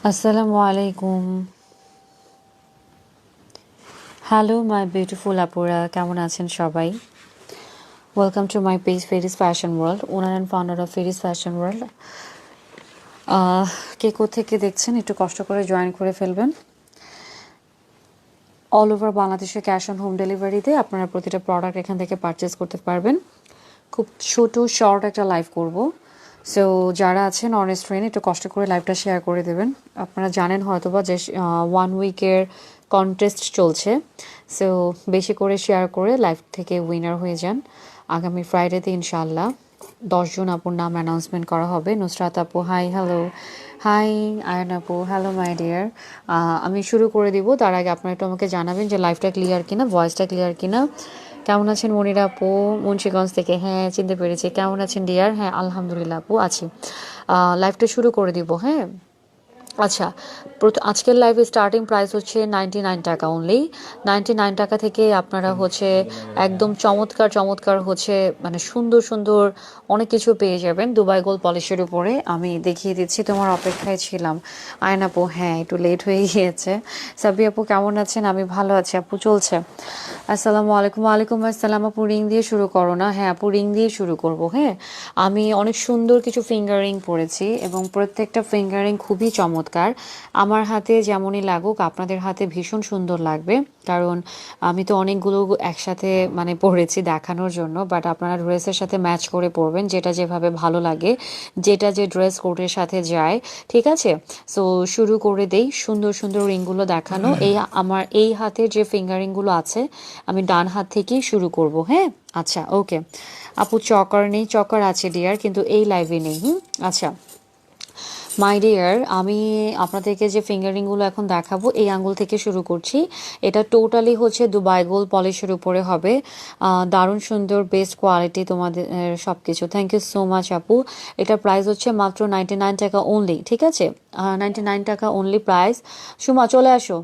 Assalamu alaikum. Hello my beautiful আপুরা, কেমন আছেন সবাই? Welcome to my page Feris fashion world, owner and founder of Feris fashion world. কে থেকে দেখছেন একটু কষ্ট করে জয়েন করে ফেলবেন। অল ওভার বাংলাদেশে ক্যাশ অন হোম ডেলিভারিতে আপনারা প্রতিটা প্রোডাক্ট এখান থেকে পারচেস করতে পারবেন। খুব ছোট শর্ট একটা লাইভ করব। সো যারা আছেন অনেস্ট ট্রেন একটু কষ্ট করে লাইভটা শেয়ার করে দেবেন। আপনারা জানেন হয়তোবা যে 1 উইকের কন্টেস্ট চলছে। সো বেশি করে শেয়ার করে লাইভ থেকে উইনার হয়ে যান। আগামী ফ্রাইডেতে ইনশাআল্লাহ 10 জন আপুর নাম অ্যানাউন্সমেন্ট করা হবে। নুসরাত আপু হাই, হ্যালো। হাই আয়ন আপু, হ্যালো মাই ডিয়ার। আমি শুরু করে দিব, তার আগে আপনারা একটু আমাকে জানাবেন যে লাইভটা ক্লিয়ার কিনা, ভয়েসটা ক্লিয়ার কিনা। কেমন আছেন মনিরা আপু মুন্সিগঞ্জ থেকে? হ্যাঁ, চিনতে পেরেছি। কেমন আছেন ডিয়ার? হ্যাঁ আলহামদুলিল্লাহ আপু আছি। লাইভটা শুরু করে দিব। হ্যাঁ, আচ্ছা, আজকের লাইভে স্টার্টিং প্রাইস হচ্ছে 99 টাকা অনলি। 99 টাকা থেকে আপনারা হচ্ছে একদম চমৎকার চমৎকার হচ্ছে মানে সুন্দর সুন্দর অনেক কিছু পেয়ে যাবেন দুবাই গোল্ড পলিশের উপরে। আমি দেখিয়ে দিচ্ছি, তোমার অপেক্ষায় ছিলাম। আয়ন আপু হ্যাঁ একটু লেট হয়ে গিয়েছে। সাবি আপু কেমন আছেন? আমি ভালো আছি আপু, চলছে। আসসালামু আলাইকুম। ওয়ালাইকুম আসসালাম আপু, রিং দিয়ে শুরু করো না? হ্যাঁ আপু রিং দিয়ে শুরু করব। হ্যাঁ, আমি অনেক সুন্দর কিছু ফিঙ্গারিং পরেছি এবং প্রত্যেকটা ফিঙ্গারিং খুবই চমৎকার। আমার হাতে যেমনই লাগুক আপনাদের হাতে ভীষণ সুন্দর লাগবে, কারণ আমি তো অনেকগুলো একসাথে মানে পরেছি দেখানোর জন্য। বাট আপনারা ড্রেসের সাথে ম্যাচ করে পরবেন, যেটা যেভাবে ভালো লাগে, যেটা যে ড্রেস কোডের সাথে যায়। ঠিক আছে, সো শুরু করে দেই সুন্দর সুন্দর রিংগুলো দেখানো। এই আমার এই হাতে যে ফিঙ্গারিংগুলো আছে আমি ডান হাত থেকেই শুরু করব। হ্যাঁ, আচ্ছা ওকে আপু। চকার নেই? চকার আছে ডিয়ার, কিন্তু এই লাইভে নেই। আচ্ছা মাই ডিয়ার, আমি আপনাদেরকে যে ফিঙ্গারিংগুলো এখন দেখাবো এই আঙ্গুল থেকে শুরু করছি। এটা টোটালি হচ্ছে দুবাই গোল্ড পলিশের উপরে হবে। দারুণ সুন্দর, বেস্ট কোয়ালিটি তোমাদের সব কিছু। থ্যাংক ইউ সো মাচ আপু। এটার প্রাইস হচ্ছে মাত্র 99 টাকা অনলি। ঠিক আছে, 99 টাকা অনলি প্রাইস। সুমা চলে আসো।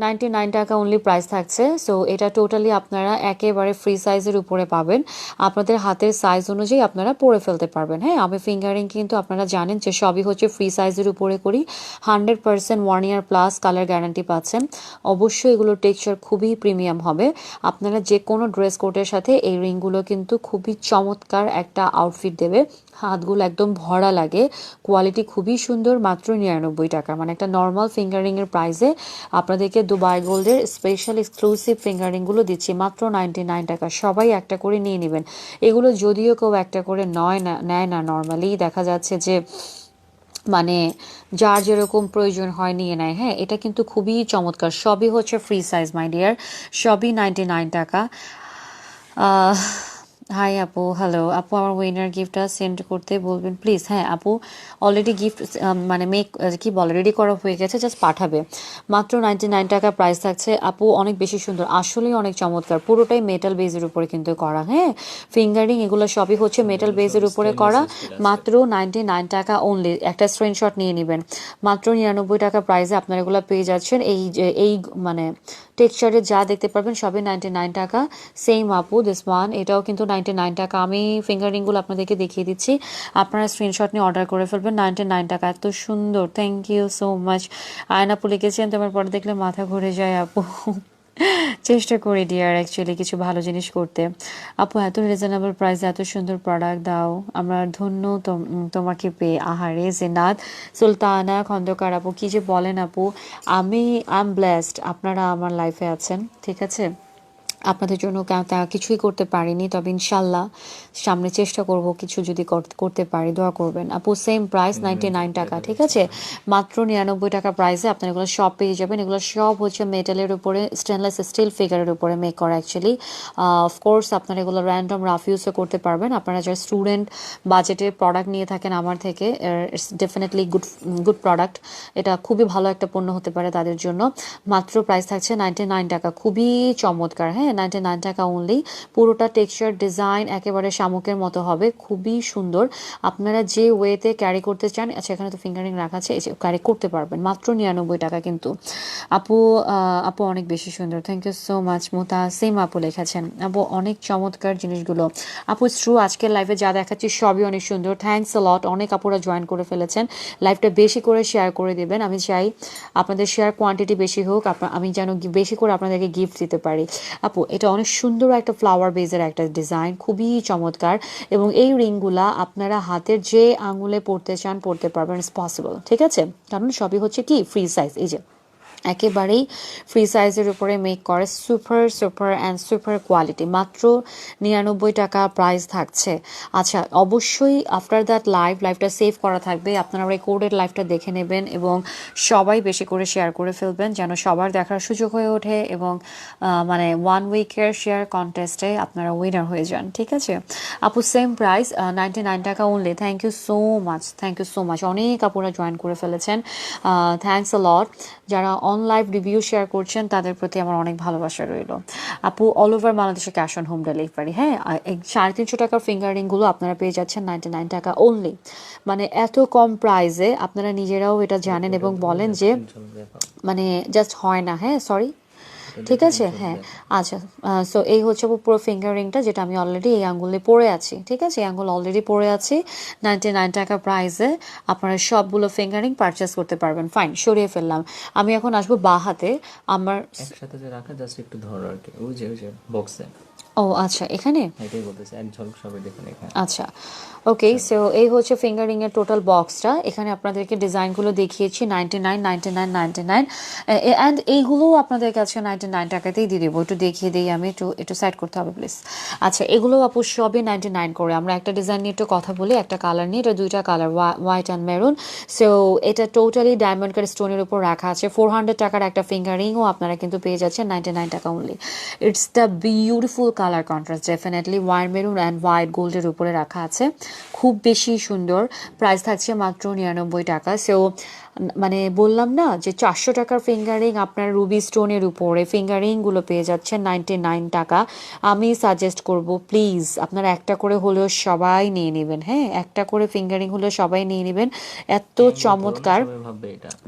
99 টাকা অনলি প্রাইস থাকছে। সো এটা টোটালি আপনারা একেবারে ফ্রি সাইজের উপরে পাবেন। আপনাদের হাতের সাইজ অনুযায়ী আপনারা পরে ফেলতে পারবেন। হ্যাঁ, আমি ফিঙ্গারিং কিন্তু আপনারা জানেন যে সবই হচ্ছে ফ্রি সাইজের উপরে করি। 100% 1 ইয়ার প্লাস কালার গ্যারান্টি পাচ্ছেন। অবশ্যই এগুলোর টেক্সচার খুবই প্রিমিয়াম হবে। আপনারা যে কোনো ড্রেস কোডের সাথে এই রিংগুলো কিন্তু খুবই চমৎকার একটা আউটফিট দেবে। হাতগুলো একদম ভরা লাগে, কোয়ালিটি খুবই সুন্দর। মাত্র 99 টাকা, মানে একটা নর্মাল ফিঙ্গারিংয়ের প্রাইসে আপনাদেরকে দুবাই গোল্ডের স্পেশাল এক্সক্লুসিভ ফিঙ্গারিংগুলো দিচ্ছি মাত্র 99 টাকা। সবাই একটা করে নিয়ে নেবেন। এগুলো যদিও কেউ একটা করে নেয় না, নর্মালি দেখা যাচ্ছে যে মানে যার যেরকম প্রয়োজন হয় নিয়ে নেয়। হ্যাঁ, এটা কিন্তু খুবই চমৎকার। সবই হচ্ছে ফ্রি সাইজ মাই ডিয়ার, সবই 99 টাকা। আহ হাই আপু, হ্যালো আপু, আমার উইনার গিফটটা সেন্ড করতে বলবেন প্লিজ। হ্যাঁ আপু, অলরেডি গিফট মানে মেক কি বলে রেডি করা হয়ে গেছে, জাস্ট পাঠাবে। মাত্র 99 টাকা প্রাইস থাকছে আপু। অনেক বেশি সুন্দর, আসলেই অনেক চমৎকার। পুরোটাই মেটাল বেজের উপরে কিন্তু করা। হ্যাঁ, ফিঙ্গারিং এগুলো সবই হচ্ছে মেটাল বেজের উপরে করা। মাত্র 99 টাকা অনলি। একটা স্ক্রিনশট নিয়ে নেবেন। মাত্র 99 টাকা প্রাইসে আপনারা এগুলো পেয়ে যাচ্ছেন। এই মানে টেক্সচারে যা দেখতে পারবেন সবই 99 টাকা। সেম আপু দিস ওয়ান, এটাও কিন্তু 99 টাকা। আমি ফিঙ্গারিংগুলো আপনাদেরকে দেখিয়ে দিচ্ছি, আপনারা স্ক্রিনশট নিয়ে অর্ডার করে ফেলবেন। 99 টাকা, এত সুন্দর। Thank you so much. Ayon আপু লিখেছেন তোমার পরে দেখলে মাথা ঘুরে যায় আপু। চেষ্টা করি ডিয়ার অ্যাকচুয়ালি কিছু ভালো জিনিস করতে। আপু এত রিজনেবল প্রাইসে এত সুন্দর প্রোডাক্ট দাও, আমরা ধন্য তোমাকে পেয়ে। আহারে জেনাত সুলতানা খন্দকার আপু, কি যে বলেন আপু। আমি আই এম ব্লেসড আপনারা আমার লাইফে আছেন। ঠিক আছে, আপনাদের জন্য তা কিছুই করতে পারিনি, তবে ইনশাল্লাহ সামনে চেষ্টা করব কিছু যদি করতে পারি। দোয়া করবেন আপু। সেম প্রাইস 99 টাকা। ঠিক আছে, মাত্র 99 টাকা প্রাইসে আপনারা এগুলো সব পেয়ে যাবেন। এগুলো সব হচ্ছে মেটালের উপরে, স্টেনলেস স্টিল ফিগারের উপরে মেক করা অ্যাকচুয়ালি। অফকোর্স আপনারা এগুলো র্যান্ডম রাফ ইউজও করতে পারবেন। আপনারা যারা স্টুডেন্ট বাজেটের প্রোডাক্ট নিয়ে থাকেন আমার থেকে, ইটস ডেফিনেটলি গুড প্রোডাক্ট। এটা খুবই ভালো একটা পণ্য হতে পারে তাদের জন্য। মাত্র প্রাইস থাকছে 99 টাকা, খুবই চমৎকার। হ্যাঁ, হ্যাঁ, 99 টাকা অনলি। পুরোটা টেক্সচার ডিজাইন একেবারে শামুকের মতো হবে, খুবই সুন্দর। আপনারা যে ওয়েতে ক্যারি করতে চান, আচ্ছা এখানে তো ফিঙ্গারিং রাখা আছে, এই যে ক্যারি করতে পারবেন মাত্র 99 টাকা কিন্তু। আপু আপু অনেক বেশি সুন্দর, thank you so much. Mutasim আপু লিখেছেন, আপু অনেক চমৎকার জিনিসগুলো। আপু ট্রু, আজকের লাইভে যা দেখাচ্ছি সবই অনেক সুন্দর, থ্যাংকস আ লট। অনেক আপুরা জয়েন করে ফেলেছেন, লাইভটা বেশি করে শেয়ার করে দেবেন। আমি চাই আপনাদের শেয়ার কোয়ান্টিটি বেশি হোক, আমি যেন বেশি করে আপনাদেরকে গিফট দিতে পারি। আপু এটা অনেক সুন্দর একটা ফ্লাওয়ার বেজের একটা ডিজাইন, খুবই চমৎকার। এবং এই রিংগুলা আপনারা হাতের যে আঙুলে পরতে চান পরতে পারবেন, ইটস পসিবল, ঠিক আছে? কারণ সবই হচ্ছে কি ফ্রি সাইজ, এই যে একেবারেই ফ্রি সাইজের উপরে মেক করে, super super and super quality. মাত্র 99 টাকা প্রাইস থাকছে। আচ্ছা অবশ্যই আফটার দ্যাট লাইভটা সেভ করা থাকবে, আপনারা রেকর্ডেড লাইভটা দেখে নেবেন এবং সবাই বেশি করে শেয়ার করে ফেলবেন যেন সবার দেখার সুযোগ হয়ে ওঠে এবং মানে 1 উইকের শেয়ার কন্টেস্টে আপনারা উইনার হয়ে যান, ঠিক আছে? আপু সেম প্রাইস, 99 টাকা only. Thank you so much, thank you so much. অনেক আপুরা জয়েন করে ফেলেছেন, থ্যাংকস আ লট। যারা অন লাইভ রিভিউ শেয়ার করছেন তাদের প্রতি আমার অনেক ভালোবাসা রইল। আপু অল ওভার বাংলাদেশে ক্যাশ অন হোম ডেলিভারি, হ্যাঁ। 350 টাকার ফিঙ্গারিংগুলো আপনারা পেয়ে যাচ্ছেন 99 টাকা অনলি। মানে এত কম প্রাইসে আপনারা নিজেরাও এটা জানেন এবং বলেন যে মানে জাস্ট হয় না, হ্যাঁ সরি, ঠিক আছে, হ্যাঁ। আচ্ছা সো এই হচ্ছে পুরো ফিঙ্গারিংটা, যেটা আমি অলরেডি এই আঙ্গুলে পরে আছি, ঠিক আছে? এই আঙ্গুল অলরেডি পরে আছি, 99 টাকা প্রাইসে আপনারা সবগুলো ফিঙ্গারিং পারচেস করতে পারবেন। ফাইন, সরিয়ে ফেললাম। আমি এখন আসবো বাঁ হাতে। আমার একসাথে যে রাখা, জাস্ট একটু ধরো আর কি, ওই যে বক্সে। ও আচ্ছা, এখানে এটাই বলতেছে, এক ঝলক সবাই দেখুন এখানে। আচ্ছা ওকে, সো এই হচ্ছে ফিঙ্গারিং এর টোটাল বক্সটা। এখানে আপনাদেরকে ডিজাইনগুলো দেখিয়েছি 99, 99, 99 অ্যান্ড এইগুলোও আপনাদের কাছে 99 টাকাতেই দিয়ে দেবো। একটু দেখিয়ে দিই আমি, একটু সাইড করতে হবে প্লিজ। আচ্ছা এগুলো আপু সবই 99 করে। আমরা একটা ডিজাইন নিয়ে একটু কথা বলি, একটা কালার নিয়ে, এটা দুইটা colour, white and maroon. So এটা টোটালি ডায়মন্ড কাট স্টোনের উপর রাখা আছে। 400 টাকার একটা ফিঙ্গারিংও আপনারা কিন্তু পেয়ে যাচ্ছেন 99 টাকা only. It's the beautiful colour contrast, definitely wine maroon and white গোল্ডের উপরে রাখা আছে, খুব বেশি সুন্দর। প্রাইস থাকছে মাত্র 99 টাকা। সো মানে বললাম না যে 400 টাকার ফিঙ্গারিং আপনার রুবি স্টোনের উপরে ফিঙ্গারিংগুলো পেয়ে যাচ্ছেন 99 টাকা। আমি সাজেস্ট করব প্লিজ আপনারা একটা করে হলেও সবাই নিয়ে নেবেন, হ্যাঁ একটা করে ফিঙ্গারিং হলেও সবাই নিয়ে নেবেন, এত চমৎকার।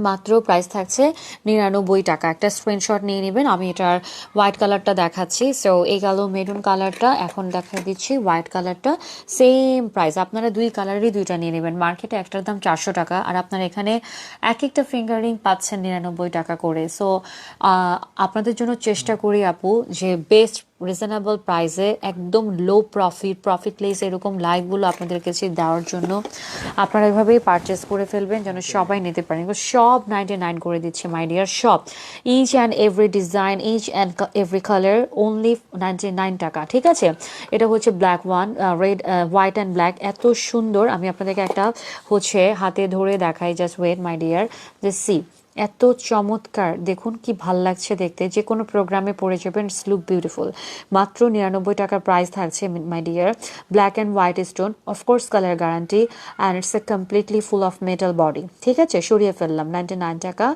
মাত্র প্রাইস থাকছে 99 টাকা। একটা স্ক্রিনশট নিয়ে নেবেন। আমি এটার হোয়াইট কালারটা দেখাচ্ছি। সো এই গেল মেরুন কালারটা, এখন দেখা দিচ্ছি হোয়াইট কালারটা। সেম প্রাইস, আপনারা দুই কালারেরই দুইটা নিয়ে নেবেন। মার্কেটে একটার দাম 400 টাকা আর আপনারা এখানে এক একটা ফিঙ্গারিং পাচ্ছেন 99 টাকা করে। সো আপনাদের জন্য চেষ্টা করি আপু যে বেস্ট রিজনেবল প্রাইসে একদম লো প্রফিটলেস এরকম লাইভগুলো আপনাদের কাছে দেওয়ার জন্য আপনারা এভাবেই পারচেস করে ফেলবেন যেন সবাই নিতে পারেন। সব 99 করে দিচ্ছে মাই ডিয়ার, সব each and every design, each and every colour only 99 টাকা, ঠিক আছে? এটা হচ্ছে black one, red white and black, এত সুন্দর। আমি আপনাদেরকে একটা হচ্ছে হাতে ধরে দেখাই, জাস্ট ওয়েট মাই ডিয়ার, যে সি এত চমৎকার, দেখুন কি ভাল লাগছে দেখতে, যে কোনো প্রোগ্রামে পরে যাবেন, ইটস লুক বিউটিফুল। মাত্র 99 টাকার প্রাইস থাকছে my dear. Black and white stone, of course colour guarantee and it's a completely full of metal body, ঠিক আছে? সরিয়ে ফেললাম 99 টাকা।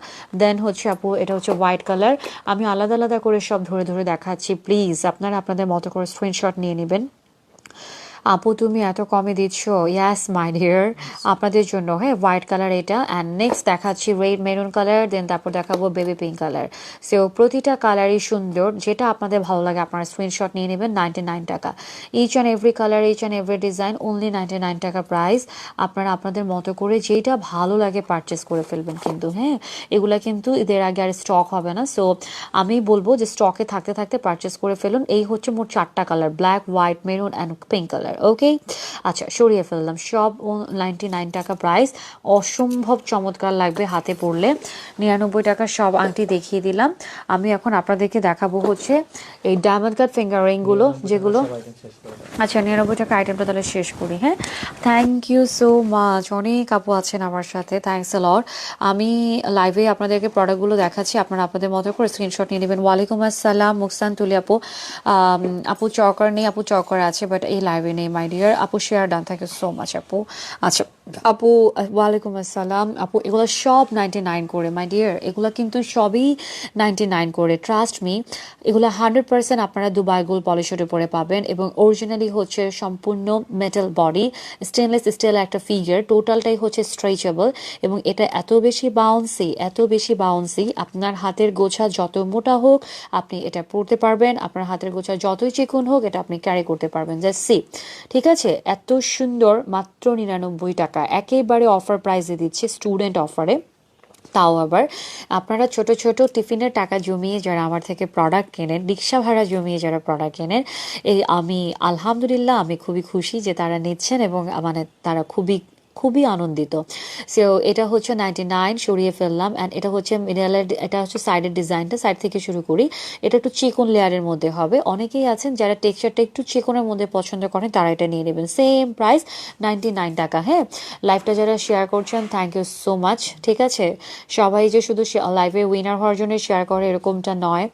দেন হচ্ছে আপু এটা হচ্ছে হোয়াইট কালার। আমি আলাদা আলাদা করে সব ধরে ধরে দেখাচ্ছি, প্লিজ আপনারা আপনাদের মতো করে স্ক্রিনশট নিয়ে নেবেন। আপু তুমি এত কমে দিচ্ছ, ইয়াস মাই ডিয়ার, আপনাদের জন্য, হ্যাঁ হোয়াইট কালার এটা। অ্যান্ড নেক্সট দেখাচ্ছি রেড মেরুন কালার, দেন তারপর দেখাবো বেবি পিঙ্ক কালার। সো প্রতিটা কালারই সুন্দর, যেটা আপনাদের ভালো লাগে আপনারা স্ক্রিনশট নিয়ে নেবেন। 99 টাকা each and every colour, each and every design, only 99 টাকা প্রাইস। আপনারা আপনাদের মতো করে যেটা ভালো লাগে পারচেস করে ফেলবেন কিন্তু, হ্যাঁ এগুলা কিন্তু এদের আগে আর স্টক হবে না। সো আমি বলবো যে স্টকে থাকতে থাকতে পারচেস করে ফেলুন। এই হচ্ছে মোট 4টা colour, black, white, maroon and pink colour. Okay আচ্ছা সরিয়ে ফেললাম, সব 99 টাকা প্রাইস, অসম্ভব চমৎকার লাগবে হাতে পরলে। 99 টাকার সব আংটি দেখিয়ে দিলাম। আমি এখন আপনাদেরকে দেখাবো হচ্ছে এই ডায়মন্ড কাট ফিঙ্গারিংগুলো, যেগুলো আচ্ছা 99 টাকা আইটেমটা তাহলে শেষ করি, হ্যাঁ। থ্যাংক ইউ সো মাচ, অনেক আপু আছেন আমার সাথে, থ্যাংকস আ লট। আমি লাইভে আপনাদেরকে প্রোডাক্টগুলো দেখাচ্ছি, আপনারা আপনাদের মতো করে স্ক্রিনশট নিয়ে নেবেন। ওয়ালাইকুম আসসালাম মুকসান তুলি আপু। আপু চকর নেই, আপু চকর আছে বাট এই লাইভে নেই মাই ডিয়ার। আপু share done, thank you so much আপু। আচ্ছা আপু ওয়ালাইকুম আসসালাম আপু, এগুলো সব 99 করে মাই ডিয়ার, এগুলো কিন্তু সবই 99 করে, ট্রাস্ট মি। এগুলো 100% আপনারা দুবাই গোল্ড পলিশের উপরে পাবেন এবং অরিজিনালি হচ্ছে সম্পূর্ণ মেটাল বডি, স্টেনলেস স্টিল একটা ফিগার, টোটালটাই হচ্ছে স্ট্রেচেবল এবং এটা এত বেশি বাউন্সি, আপনার হাতের গোছা যত মোটা হোক আপনি এটা পরতে পারবেন, আপনার হাতের গোছা যতই চিকন হোক এটা আপনি ক্যারি করতে পারবেন, জাস্ট সি। ঠিক আছে, এত সুন্দর, মাত্র 99 টাকা, একেবারে অফার প্রাইসে দিচ্ছে, স্টুডেন্ট অফারে। তাও আবার আপনারা ছোট ছোট টিফিনের টাকা জমিয়ে যারা আমার থেকে প্রোডাক্ট কেনেন, রিক্সা ভাড়া জমিয়ে যারা প্রোডাক্ট কেনেন, এই আমি আলহামদুলিল্লাহ আমি খুবই খুশি যে তারা নিচ্ছেন এবং মানে তারা খুবই খুবই আনন্দিত। সো এটা হচ্ছে 99, সরিয়ে ফেললাম। অ্যান্ড এটা হচ্ছে মিডিয়ালের, এটা হচ্ছে সাইডের ডিজাইনটা, সাইড থেকে শুরু করি। এটা একটু চিকন লেয়ারের মধ্যে হবে, অনেকেই আছেন যারা টেক্সচারটা একটু চিকনের মধ্যে পছন্দ করেন তারা এটা নিয়ে নেবেন, সেম প্রাইস 99 টাকা। হ্যাঁ, লাইভটা যারা শেয়ার করছেন থ্যাংক ইউ সো মাচ। ঠিক আছে, সবাই যে শুধু লাইভে উইনার হওয়ার জন্য শেয়ার করে এরকমটা নয়,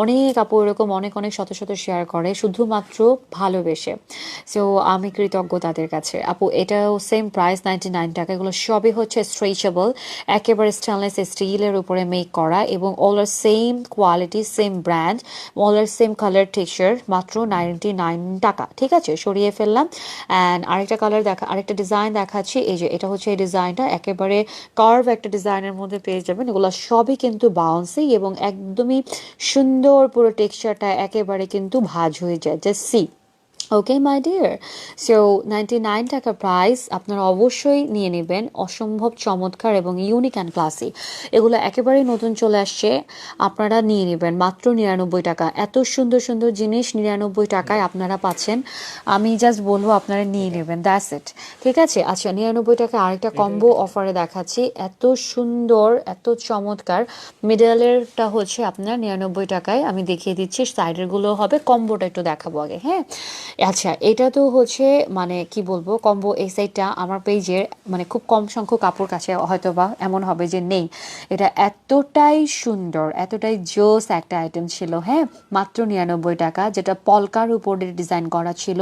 অনেক আপু এরকম অনেক অনেক শত শত শেয়ার করে শুধুমাত্র ভালোবেসে। সো আমি কৃতজ্ঞ তাদের কাছে। আপু এটাও সেম প্রাইস 99 টাকা, এগুলো সবই হচ্ছে স্ট্রেচেবল, একেবারে স্টেনলেস স্টিলের উপরে মেক করা এবং all are same quality, same brand, all are same colour texture, মাত্র 99 টাকা। ঠিক আছে, সরিয়ে ফেললাম। অ্যান্ড আরেকটা কালার আরেকটা ডিজাইন দেখাচ্ছি, এই যে এটা হচ্ছে এই ডিজাইনটা, একেবারে কার্ভ একটা ডিজাইনের মধ্যে পেয়ে যাবেন, এগুলো সবই কিন্তু বাউন্সি এবং একদমই সুন্দর, পুরো টেক্সচারটা একেবারে কিন্তু ভাঁজ হয়ে যায়, just see. Okay my dear, so 99 টাকা প্রাইস, আপনারা অবশ্যই নিয়ে নেবেন, অসম্ভব চমৎকার এবং ইউনিক অ্যান্ড ক্লাসি। এগুলো একেবারেই নতুন চলে আসছে, আপনারা নিয়ে নেবেন মাত্র 99 টাকা। এত সুন্দর সুন্দর জিনিস 99 টাকায় আপনারা পাচ্ছেন, আমি জাস্ট বলবো আপনারা নিয়ে নেবেন, দ্যাটস ইট। ঠিক আছে, আচ্ছা 99 টাকা আরেকটা কম্বো অফারে দেখাচ্ছি, এত সুন্দর এত চমৎকার। মিডলেরটা হচ্ছে আপনার 99 টাকায়, আমি দেখিয়ে দিচ্ছি, সাইডেরগুলো হবে, কম্বোটা একটু দেখাবো আগে। হ্যাঁ, আচ্ছা এটা তো হচ্ছে মানে কি বলবো, কম্বো এই সাইডটা আমার পেজের মানে খুব কম সংখ্যক কাপড় কাছে হয়তো বা এমন হবে যে নেই, এটা এতটাই সুন্দর এতটাই জোস একটা আইটেম ছিল। হ্যাঁ, মাত্র 99 টাকা, যেটা পলকার উপরে ডিজাইন করা ছিল,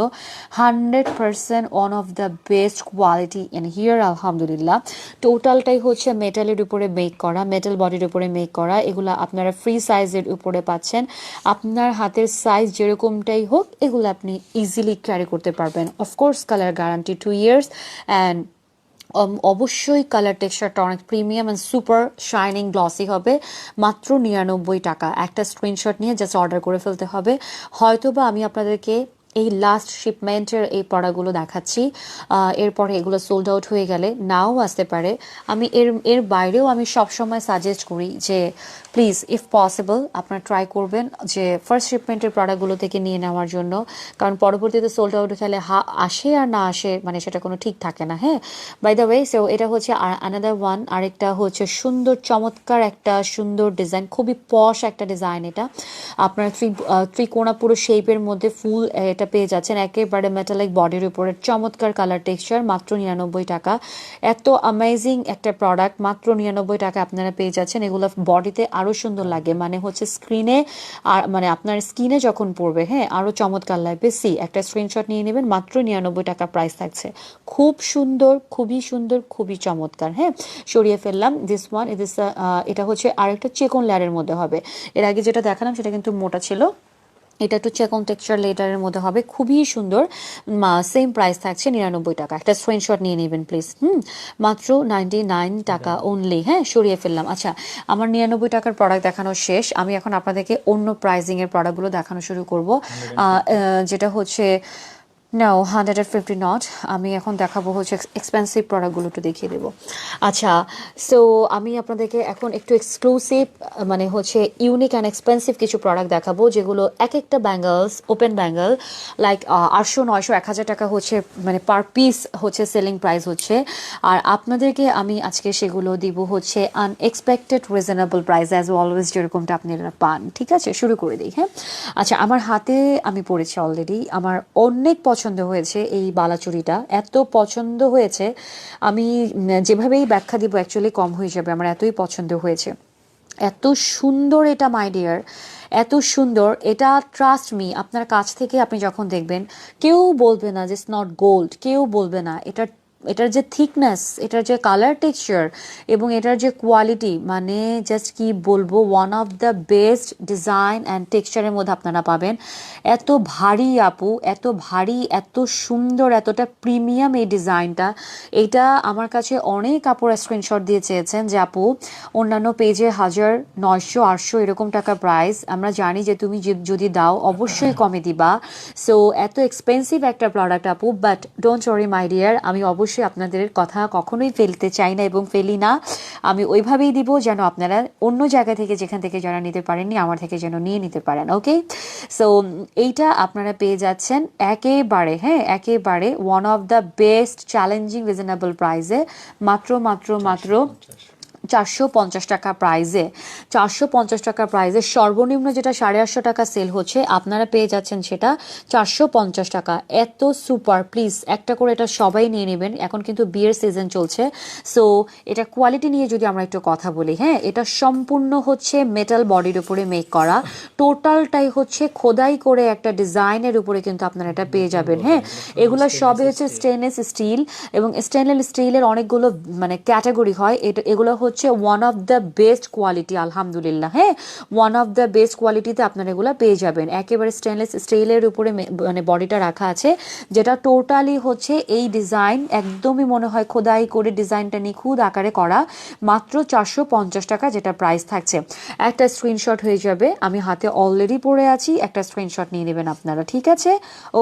100% one of the best quality in here আলহামদুলিল্লাহ। টোটালটাই হচ্ছে মেটালের উপরে মেক করা, মেটাল বডির উপরে মেক করা, এগুলো আপনারা ফ্রি সাইজের উপরে পাচ্ছেন, আপনার হাতের সাইজ যেরকমটাই হোক এগুলো আপনি ইজিলি ক্যারি করতে পারবেন। Of course colour guarantee 2 years and অবশ্যই কালার টেক্সচারটা অনেক premium and super shining glossy হবে। মাত্র 99 টাকা, একটা স্ক্রিনশট নিয়ে জাস্ট অর্ডার করে ফেলতে হবে। হয়তোবা আমি আপনাদেরকে এই লাস্ট শিপমেন্টের এই পড়াগুলো দেখাচ্ছি, এরপরে এগুলো সোল্ড আউট হয়ে গেলে নাও আসতে পারে। আমি এর এর বাইরেও আমি সবসময় সাজেস্ট করি যে প্লিজ ইফ পসিবল আপনারা ট্রাই করবেন যে ফার্স্ট শিপমেন্টের প্রোডাক্টগুলো থেকে নিয়ে নেওয়ার জন্য, কারণ পরবর্তীতে সোল্ড আউট হলে আসে আর না আসে মানে সেটা কোনো ঠিক থাকে না। হ্যাঁ, বাই দ্য ওয়ে, সো এটা হচ্ছে আনাদার ওয়ান, আরেকটা হচ্ছে সুন্দর চমৎকার একটা সুন্দর ডিজাইন, খুবই পশ একটা ডিজাইন। এটা আপনার ত্রিকোণা পুরো শেপের মধ্যে ফুল এটা পেয়ে যাচ্ছেন, একেবারে মেটালিক বডির উপরে চমৎকার কালার টেক্সচার, মাত্র 99 টাকা। এত অ্যামেজিং একটা প্রোডাক্ট, মাত্র 99 টাকা আপনারা পেয়ে যাচ্ছেন। এগুলো বডিতে আরও সুন্দর লাগে, মানে হচ্ছে স্ক্রিনে আর মানে আপনার স্কিনে যখন পড়বে হ্যাঁ আরও চমৎকার লাগবে। সি, একটা স্ক্রিনশট নিয়ে নেবেন, মাত্র 99 টাকা প্রাইস থাকছে, খুব সুন্দর, খুবই সুন্দর, খুবই চমৎকার। হ্যাঁ, সরিয়ে ফেললাম দিস ওয়ান, এটা হচ্ছে আরেকটা চিকন লেয়ারের মধ্যে হবে, এর আগে যেটা দেখালাম সেটা কিন্তু মোটা ছিল, এটা একটু চেকন টেক্সচার লেটারের মধ্যে হবে, খুবই সুন্দর। সেম প্রাইস থাকছে 99 টাকা, একটা স্ক্রিনশট নিয়ে নেবেন প্লিজ। মাত্র 99 টাকা অনলি। হ্যাঁ, সরিয়ে ফেললাম। আচ্ছা, আমার 99 টাকার প্রোডাক্ট দেখানো শেষ, আমি এখন আপনাদেরকে অন্য প্রাইজিংয়ের প্রোডাক্টগুলো দেখানো শুরু করব, যেটা হচ্ছে নাও 150 নট। আমি এখন দেখাবো হচ্ছে এক্সপেন্সিভ প্রোডাক্টগুলো একটু দেখিয়ে দেবো। আচ্ছা, সো আমি আপনাদেরকে এখন একটু এক্সক্লুসিভ মানে হচ্ছে ইউনিক অ্যান্ড এক্সপেন্সিভ কিছু প্রোডাক্ট দেখাবো, যেগুলো এক একটা ব্যাঙ্গলস, ওপেন ব্যাঙ্গল লাইক 800, 900, 1000 টাকা হচ্ছে মানে পার পিস হচ্ছে সেলিং প্রাইস হচ্ছে। আর আপনাদেরকে আমি আজকে সেগুলো দিব হচ্ছে unexpected reasonable price, as always যেরকমটা আপনারা পান। ঠিক আছে, শুরু করে দিই। হ্যাঁ, আচ্ছা, আমার হাতে আমি পড়েছি অলরেডি, আমার অনেক পছন্দ হয়েছে এই বালাচুরিটা, এত পছন্দ হয়েছে আমি যেভাবেই ব্যাখ্যা দিব অ্যাকচুয়ালি কম হয়ে যাবে, আমার এতই পছন্দ হয়েছে। এত সুন্দর এটা মাই ডিয়ার, এত সুন্দর এটা, ট্রাস্ট মি, আপনার কাছ থেকে আপনি যখন দেখবেন কেউ বলবে না যে ইটস নট গোল্ড, কেউ বলবে না এটা এটার যে থিকনেস, এটার যে কালার টেক্সচার এবং এটার যে কোয়ালিটি, মানে জাস্ট কি বলবো, one of the best design and টেক্সচারের মধ্যে আপনারা পাবেন। এত ভারী আপু, এত ভারী, এত সুন্দর, এতটা প্রিমিয়াম এই ডিজাইনটা। এটা আমার কাছে অনেক আপুরা স্ক্রিনশট দিয়ে চেয়েছেন যে আপু অন্যান্য পেজে 1000, 900, 800 এরকম টাকা প্রাইস, আমরা জানি যে তুমি যদি দাও অবশ্যই কমে দিবা। সো এত এক্সপেন্সিভ একটা প্রোডাক্ট আপু, but don't worry my dear, আমি অবশ্যই আপনাদের কথা কখনোই ফেলতে চাই না এবং ফেলি না। আমি ওইভাবেই দিব যেন আপনারা অন্য জায়গা থেকে, যেখান থেকে যারা নিতে পারেননি, আমার থেকে যেন নিয়ে নিতে পারেন। ওকে, সো এইটা আপনারা পেয়ে যাচ্ছেন একেবারে, হ্যাঁ একেবারে one of the best challenging reasonable প্রাইসে, মাত্র মাত্র মাত্র 450 টাকা প্রাইজে। 450 টাকা প্রাইজে সর্বনিম্ন যেটা 850 টাকা সেল হচ্ছে, আপনারা পেয়ে যাচ্ছেন সেটা 450 টাকা। এত সুপার, প্লিজ একটা করে এটা সবাই নিয়ে নেবেন, এখন কিন্তু বিয়ের সিজন চলছে। সো এটা কোয়ালিটি নিয়ে যদি আমরা একটু কথা বলি, হ্যাঁ এটা সম্পূর্ণ হচ্ছে মেটাল বডির উপরে মেক করা, টোটালটাই হচ্ছে খোদাই করে একটা ডিজাইনের উপরে কিন্তু আপনারা এটা পেয়ে যাবেন। হ্যাঁ এগুলো সবই হচ্ছে স্টেনলেস স্টিল, এবং স্টেনলেস স্টিলের অনেকগুলো মানে ক্যাটাগরি হয়, এগুলো হচ্ছে one of the best quality, আলহামদুলিল্লাহ। হ্যাঁ ওয়ান অফ দ্য বেস্ট কোয়ালিটিতে আপনারা এগুলো পেয়ে যাবেন। একেবারে স্টেনলেস স্টিলের উপরে মানে বডিটা রাখা আছে, যেটা টোটালি হচ্ছে এই ডিজাইন একদমই মনে হয় খোদাই করে ডিজাইনটা নিখুঁত আকারে করা। মাত্র 450 টাকা যেটা প্রাইস থাকছে। একটা স্ক্রিনশট হয়ে যাবে, আমি হাতে অলরেডি পড়ে আছি, একটা স্ক্রিনশট নিয়ে নেবেন আপনারা, ঠিক আছে?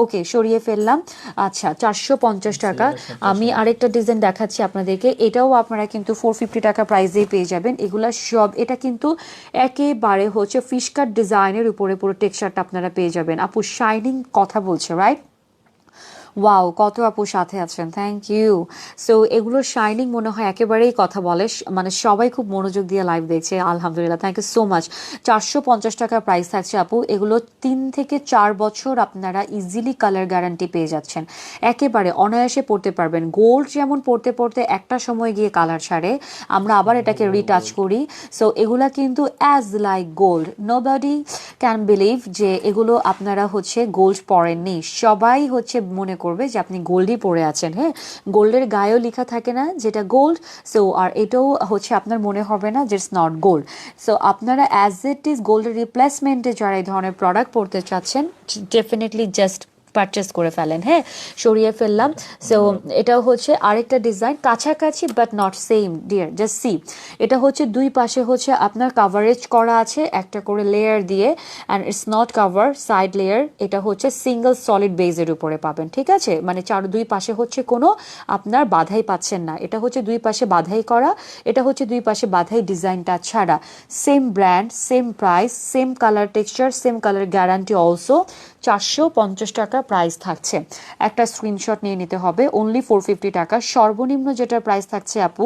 ওকে, সরিয়ে ফেললাম। আচ্ছা 450 টাকা। আমি আরেকটা ডিজাইন দেখাচ্ছি আপনাদেরকে, এটাও আপনারা কিন্তু 450 টাকা প্রাইসেই পেয়ে যাবেন। এগুলা সব, এটা কিন্তু একেবারে হচ্ছে ফিশ কাট ডিজাইনের উপরে পুরো টেক্সচারটা আপনারা পেয়ে যাবেন। আপু শাইনিং কথা বলছে, রাইট? ওয়াও, কত আপু সাথে আছেন, থ্যাংক ইউ। সো এগুলো শাইনিং মনে হয় একেবারেই কথা বলে, মানে সবাই খুব মনোযোগ দিয়ে লাইভ দেখছে, আলহামদুলিল্লাহ, থ্যাংক ইউ সো মাচ। 450 টাকার প্রাইস থাকছে আপু। এগুলো 3 থেকে 4 বছর আপনারা ইজিলি কালার গ্যারান্টি পেয়ে যাচ্ছেন, একেবারে অনায়াসে পড়তে পারবেন। গোল্ড যেমন পড়তে পড়তে একটা সময় গিয়ে কালার ছাড়ে, আমরা আবার এটাকে রিটাচ করি। সো এগুলা কিন্তু as like gold, nobody can believe যে এগুলো আপনারা হচ্ছে গোল্ড পরেননি, সবাই হচ্ছে মনে করবে যে আপনি গোল্ডই পরে আছেন। হ্যাঁ গোল্ডের গায়েও লেখা থাকে না যেটা গোল্ড, সো আর এটাও হচ্ছে আপনার মনে হবে না যে ইটস নট গোল্ড। সো আপনারা অ্যাজ ইট ইজ গোল্ডের রিপ্লেসমেন্টে যারা এই ধরনের প্রোডাক্ট পড়তে চাচ্ছেন, ডেফিনেটলি জাস্ট পারচেস করে ফেলেন। হ্যাঁ সরিয়ে ফেললাম। সো এটাও হচ্ছে আরেকটা ডিজাইন, কাছাকাছি but not same dear, just see. এটা হচ্ছে দুই পাশে হচ্ছে আপনার কাভারেজ করা আছে একটা করে লেয়ার দিয়ে, and it's not cover side layer, এটা হচ্ছে সিঙ্গেল সলিড বেজের উপরে পাবেন, ঠিক আছে? মানে দুই পাশে হচ্ছে কোনো আপনার বাধাই পাচ্ছেন না, এটা হচ্ছে দুই পাশে বাধাই করা, এটা হচ্ছে দুই পাশে বাধাই ডিজাইনটা ছাড়া। Same brand, same price, same colour texture, same colour guarantee also. 450 টাকা প্রাইস থাকছে। একটা স্ক্রিনশট নিয়ে নিতে হবে, অনলি 450 টাকা। সর্বনিম্ন যেটা প্রাইস থাকছে আপু,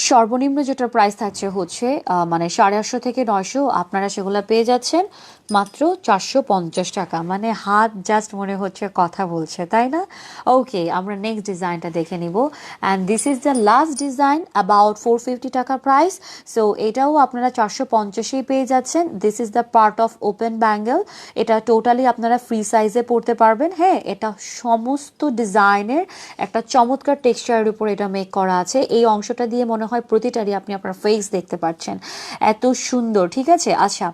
সর্বনিম্ন যেটা প্রাইস থাকছে হচ্ছে মানে 850 থেকে 900, আপনারা সেগুলো পেয়ে যাচ্ছেন মাত্র 450 টাকা। মানে হাত জাস্ট মনে হচ্ছে কথা বলছে, তাই না? ওকে, আমরা নেক্সট ডিজাইনটা দেখে নিব, and this is the last design about 450 টাকা প্রাইস। সো এটাও আপনারা 450-এই পেয়ে যাচ্ছেন। This is the part of open bangle, এটা টোটালি আপনারা ফ্রি সাইজে পড়তে পারবেন। হ্যাঁ এটা সমস্ত ডিজাইনের একটা চমৎকার টেক্সচারের উপর এটা মেক করা আছে, এই অংশটা দিয়ে মনে হয় প্রতিটারই আপনি আপনার ফেস দেখতে পাচ্ছেন, এত সুন্দর, ঠিক আছে? আচ্ছা,